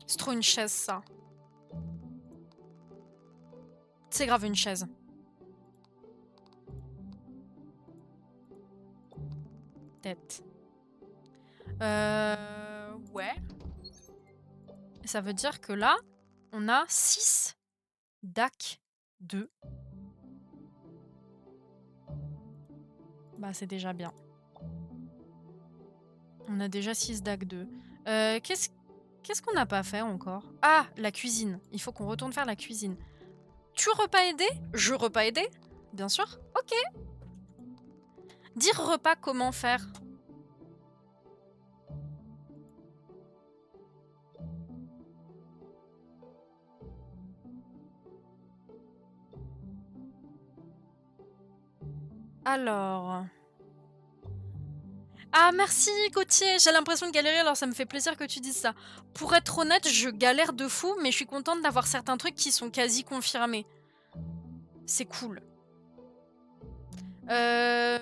[SPEAKER 1] C'est trop une chaise, ça. C'est grave une chaise. Tête. Ouais. Ça veut dire que là, on a 6 DAC 2. Bah, c'est déjà bien. On a déjà 6 DAC 2. Qu'est-ce qu'on n'a pas fait encore? Ah, la cuisine. Il faut qu'on retourne faire la cuisine. Tu repas aidé? Je repas aidé? Bien sûr. Ok. Dire repas comment faire? Alors... Ah merci Gauthier, j'ai l'impression de galérer alors ça me fait plaisir que tu dises ça. Pour être honnête, je galère de fou mais je suis contente d'avoir certains trucs qui sont quasi confirmés. C'est cool. Alors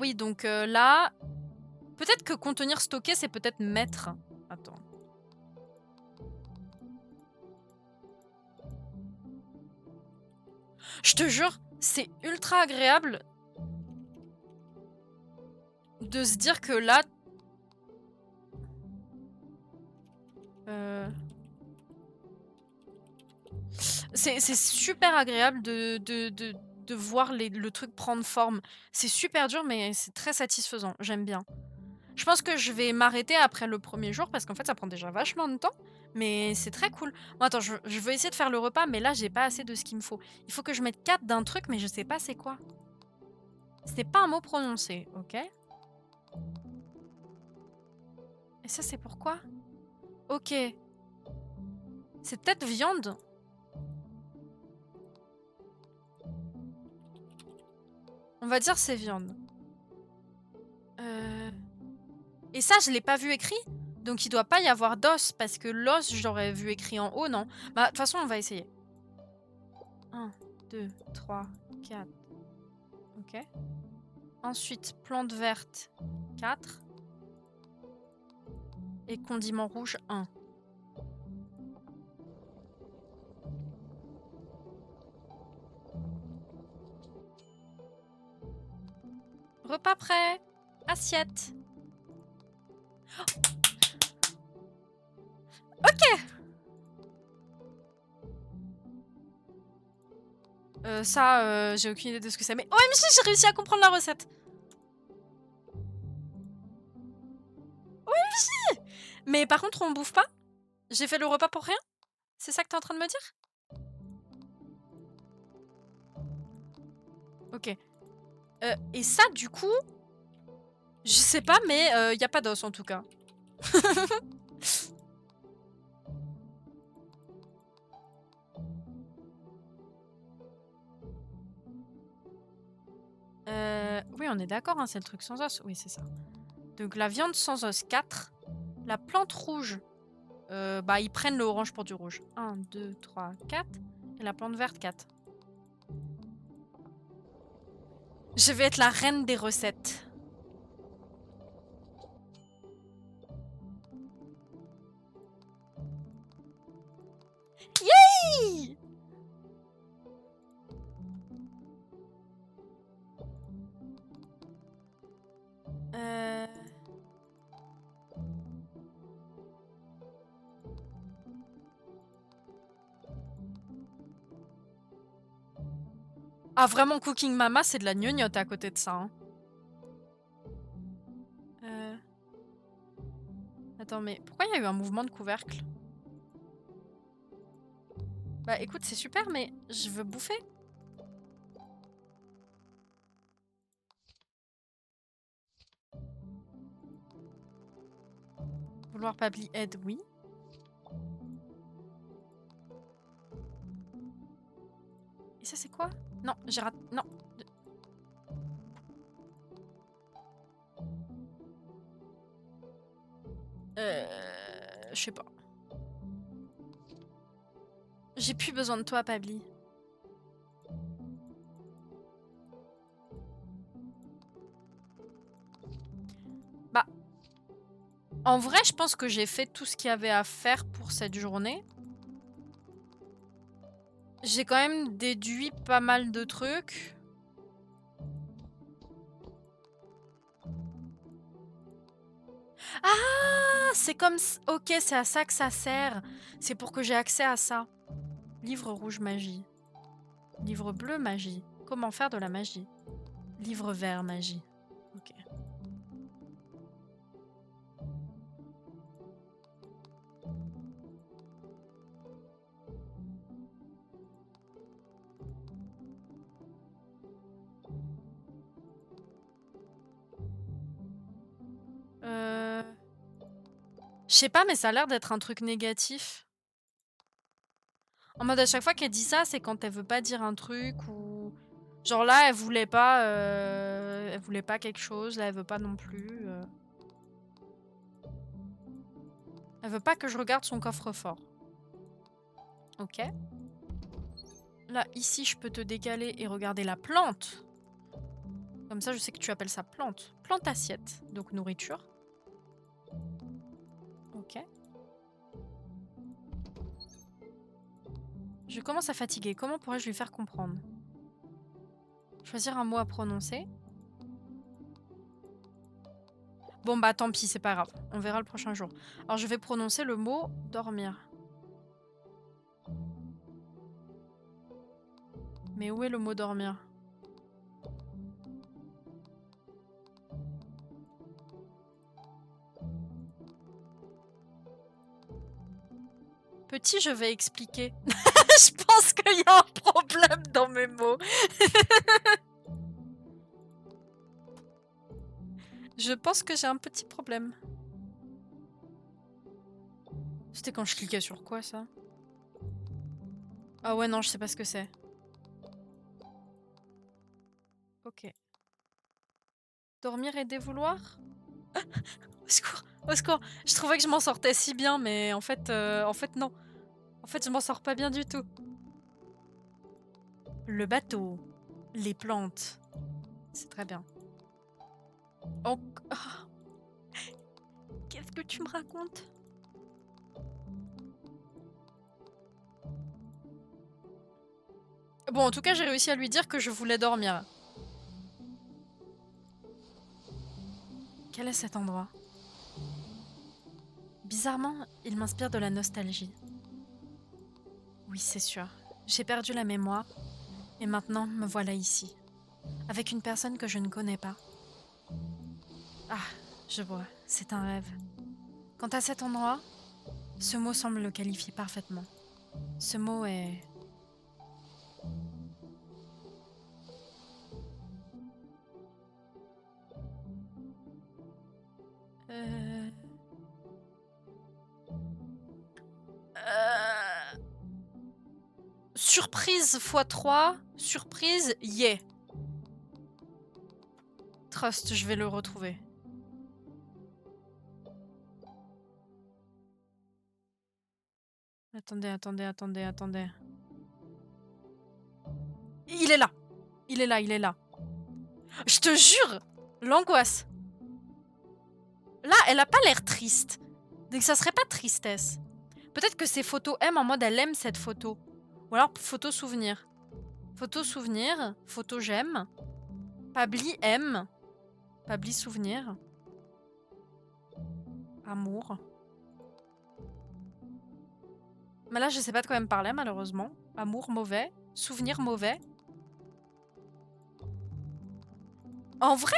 [SPEAKER 1] oui, donc là... Peut-être que contenir stocker, c'est peut-être mettre. Attends. Je te jure, c'est ultra agréable de se dire que là... C'est super agréable de voir le truc prendre forme. C'est super dur, mais c'est très satisfaisant. J'aime bien. Je pense que je vais m'arrêter après le premier jour parce qu'en fait, ça prend déjà vachement de temps. Mais c'est très cool. Bon, attends, je vais essayer de faire le repas, mais là, j'ai pas assez de ce qu'il me faut. Il faut que je mette 4 d'un truc, mais je sais pas c'est quoi. C'est pas un mot prononcé, ok? Et ça, c'est pourquoi? Ok. C'est peut-être viande? On va dire c'est viande. Et ça, je l'ai pas vu écrit. Donc il doit pas y avoir d'os, parce que l'os, j'aurais vu écrit en haut, non? Bah, de toute façon, on va essayer. 1, 2, 3, 4. Ok. Ensuite, plante verte, 4. Et condiment rouge, 1. Repas prêt. Assiette. Ok. Ça, j'ai aucune idée de ce que c'est. Mais OMG, j'ai réussi à comprendre la recette. OMG! Mais par contre, on bouffe pas? J'ai fait le repas pour rien? C'est ça que t'es en train de me dire? Ok. Et ça, du coup, je sais pas, mais y a pas d'os en tout cas. Oui, on est d'accord, hein, c'est le truc sans os. Oui, c'est ça. Donc la viande sans os, 4. La plante rouge, bah ils prennent le orange pour du rouge. 1, 2, 3, 4. Et la plante verte, 4. Je vais être la reine des recettes. Yay! Euh... Ah, vraiment, Cooking Mama, c'est de la gnognotte à côté de ça. Hein. Attends, mais pourquoi il y a eu un mouvement de couvercle? Bah écoute, c'est super, mais je veux bouffer. Vouloir Pabli aide, oui. Et ça, c'est quoi? Non, j'ai raté. Non. Je sais pas. J'ai plus besoin de toi, Pabli. Bah. En vrai, je pense que j'ai fait tout ce qu'il y avait à faire pour cette journée. J'ai quand même déduit pas mal de trucs. Ah, c'est comme... Ok, c'est à ça que ça sert. C'est pour que j'ai accès à ça. Livre rouge magie. Livre bleu magie. Comment faire de la magie. Livre vert magie. Ok. Je sais pas, mais ça a l'air d'être un truc négatif. En mode, à chaque fois qu'elle dit ça, c'est quand elle veut pas dire un truc ou... Genre là, elle voulait pas... Elle voulait pas quelque chose, là, elle veut pas non plus. Elle veut pas que je regarde son coffre-fort. Ok. Là, ici, je peux te décaler et regarder la plante. Comme ça, je sais que tu appelles ça plante. Plante assiette, donc nourriture. Ok. Je commence à fatiguer. Comment pourrais-je lui faire comprendre? Choisir un mot à prononcer. Bon bah tant pis, c'est pas grave. On verra le prochain jour. Alors je vais prononcer le mot dormir. Mais où est le mot dormir? Petit, je vais expliquer. Je pense qu'il y a un problème dans mes mots. Je pense que j'ai un petit problème. C'était quand je cliquais sur quoi, ça? Ah ouais, non, je sais pas ce que c'est. Ok. Dormir et dévouloir? Au secours, au secours. Je trouvais que je m'en sortais si bien, mais en fait non. En fait, je m'en sors pas bien du tout. Le bateau. Les plantes. C'est très bien. Oh. Qu'est-ce que tu me racontes? Bon, en tout cas, j'ai réussi à lui dire que je voulais dormir. Quel est cet endroit? Bizarrement, il m'inspire de la nostalgie. Oui, c'est sûr. J'ai perdu la mémoire. Et maintenant, me voilà ici, avec une personne que je ne connais pas. Ah, je vois, c'est un rêve. Quant à cet endroit, ce mot semble le qualifier parfaitement. Ce mot est... Euh... euh, Surprise x3, surprise, yeah. Trust, je vais le retrouver. Attendez. Il est là. Il est là. Je te jure, l'angoisse. Là, elle a pas l'air triste. Donc ça serait pas tristesse. Peut-être que c'est photo M en mode elle aime cette photo. Ou alors photo souvenir. Photo souvenir, photo j'aime. Pabli aime. Pabli souvenir. Amour. Mais là, je sais pas de quoi elle me parlait, malheureusement. Amour mauvais. Souvenir mauvais. En vrai?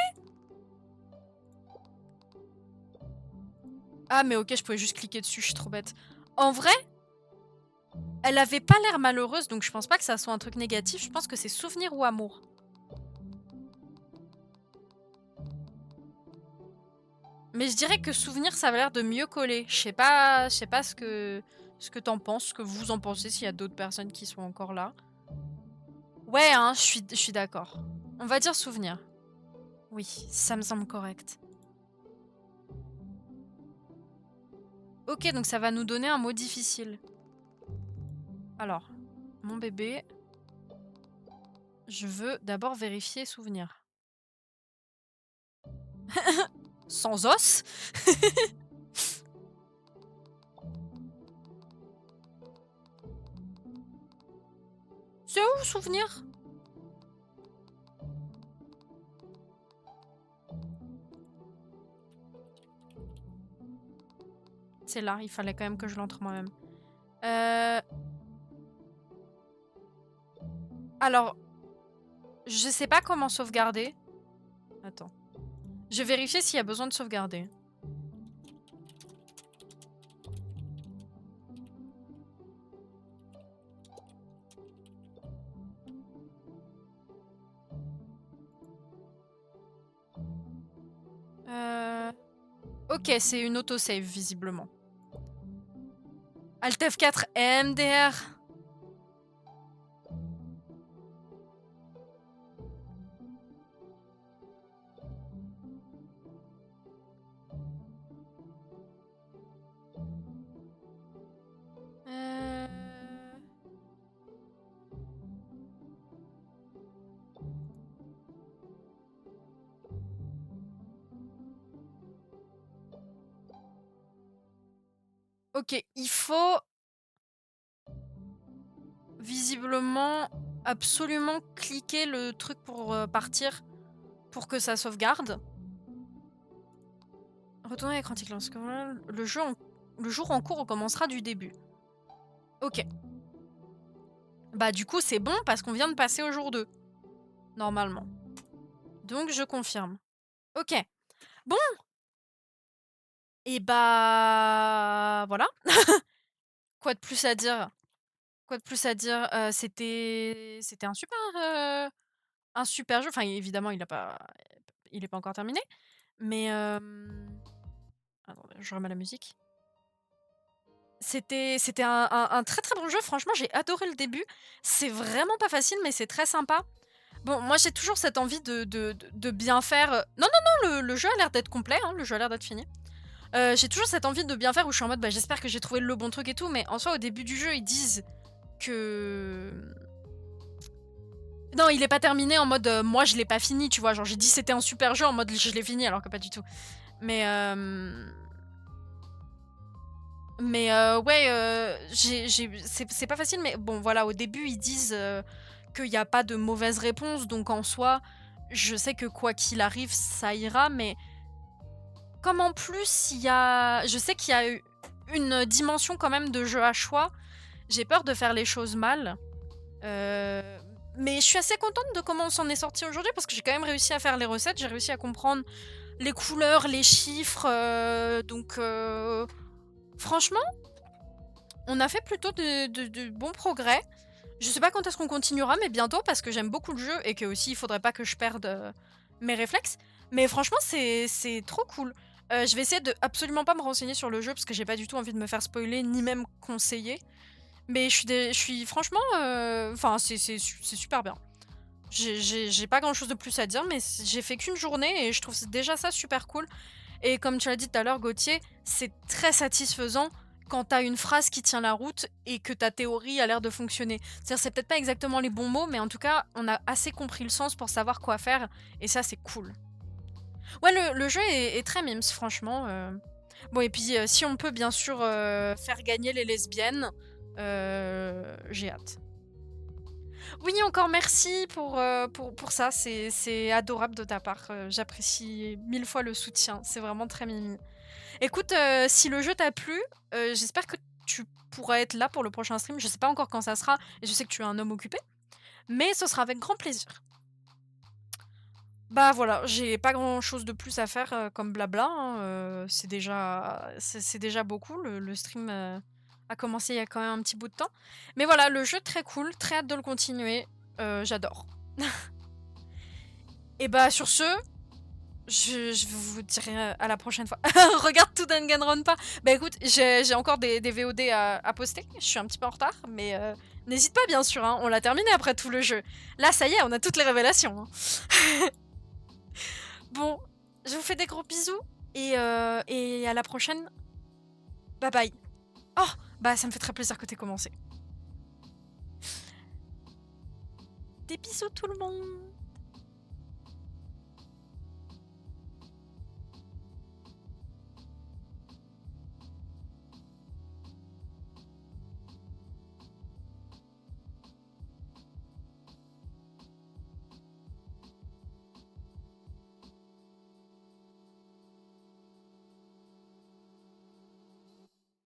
[SPEAKER 1] Ah, mais ok, je pouvais juste cliquer dessus, je suis trop bête. En vrai, elle avait pas l'air malheureuse, donc je pense pas que ça soit un truc négatif. Je pense que c'est souvenir ou amour. Mais je dirais que souvenir, ça avait l'air de mieux coller. Je sais pas ce que t'en penses, ce que vous en pensez, s'il y a d'autres personnes qui sont encore là. Ouais, hein, je suis d'accord. On va dire souvenir. Oui, ça me semble correct. Ok, donc ça va nous donner un mot difficile. Alors, mon bébé, je veux d'abord vérifier souvenir. Sans os. C'est où souvenir? C'est là, il fallait quand même que je l'entre moi-même. Alors, je sais pas comment sauvegarder. Attends. Je vais vérifier s'il y a besoin de sauvegarder. Ok, c'est une autosave, visiblement. Alt F4 MDR. Ok, il faut visiblement absolument cliquer le truc pour partir pour que ça sauvegarde. Retourner à l'écran tic lorsque le jour en cours recommencera du début. Ok. Bah du coup c'est bon parce qu'on vient de passer au jour 2. Normalement. Donc je confirme. Ok. Bon. Et bah... Voilà. Quoi de plus à dire? Quoi de plus à dire? C'était un super jeu. Enfin évidemment il est pas encore terminé. Mais attendez, je remets la musique. C'était un très très bon jeu. Franchement, j'ai adoré le début. C'est vraiment pas facile, mais c'est très sympa. Bon, moi j'ai toujours cette envie de bien faire. Non, non, non, le jeu a l'air d'être complet, hein, le jeu a l'air d'être fini. J'ai toujours cette envie de bien faire où je suis en mode bah, j'espère que j'ai trouvé le bon truc et tout, mais en soi, au début du jeu, ils disent que. Non, il est pas terminé en mode moi je l'ai pas fini, tu vois. Genre, j'ai dit c'était un super jeu en mode je l'ai fini alors que pas du tout. Mais. Ouais, c'est pas facile, mais bon, voilà, au début, ils disent qu'il n'y a pas de mauvaise réponse, donc en soi, je sais que quoi qu'il arrive, ça ira, mais comme en plus, je sais qu'il y a une dimension quand même de jeu à choix, j'ai peur de faire les choses mal. Mais je suis assez contente de comment on s'en est sorti aujourd'hui parce que j'ai quand même réussi à faire les recettes, j'ai réussi à comprendre les couleurs, les chiffres, donc franchement, on a fait plutôt de bons progrès. Je sais pas quand est-ce qu'on continuera, mais bientôt parce que j'aime beaucoup le jeu et que aussi il faudrait pas que je perde mes réflexes. Mais franchement, c'est trop cool. Je vais essayer de absolument pas me renseigner sur le jeu parce que j'ai pas du tout envie de me faire spoiler ni même conseiller. Mais je suis franchement, enfin c'est super bien. J'ai pas grand chose de plus à dire, mais j'ai fait qu'une journée et je trouve déjà ça super cool. Et comme tu l'as dit tout à l'heure, Gauthier, c'est très satisfaisant quand t'as une phrase qui tient la route et que ta théorie a l'air de fonctionner. C'est-à-dire, c'est peut-être pas exactement les bons mots, mais en tout cas, on a assez compris le sens pour savoir quoi faire, et ça, c'est cool. Ouais, le jeu est très mimes, franchement. Bon, et puis, si on peut bien sûr faire gagner les lesbiennes, j'ai hâte. Oui, encore merci pour ça, c'est adorable de ta part. J'apprécie mille fois le soutien, c'est vraiment très mimi. Écoute, si le jeu t'a plu, j'espère que tu pourras être là pour le prochain stream. Je sais pas encore quand ça sera et je sais que tu es un homme occupé, mais ce sera avec grand plaisir. Bah, voilà, j'ai pas grand-chose de plus à faire, comme blabla, hein, c'est déjà beaucoup. Le stream, a commencé il y a quand même un petit bout de temps. Mais voilà, le jeu très cool, très hâte de le continuer, j'adore. Et bah, sur ce, je vous dirai à la prochaine fois. Regarde tout Danganronpa. Bah écoute, j'ai encore des VOD à poster. Je suis un petit peu en retard, mais n'hésite pas bien sûr. Hein, on l'a terminé après tout le jeu. Là, ça y est, on a toutes les révélations. Hein. Bon, je vous fais des gros bisous et à la prochaine. Bye bye. Oh, bah ça me fait très plaisir que t'aies commencé. Des bisous tout le monde.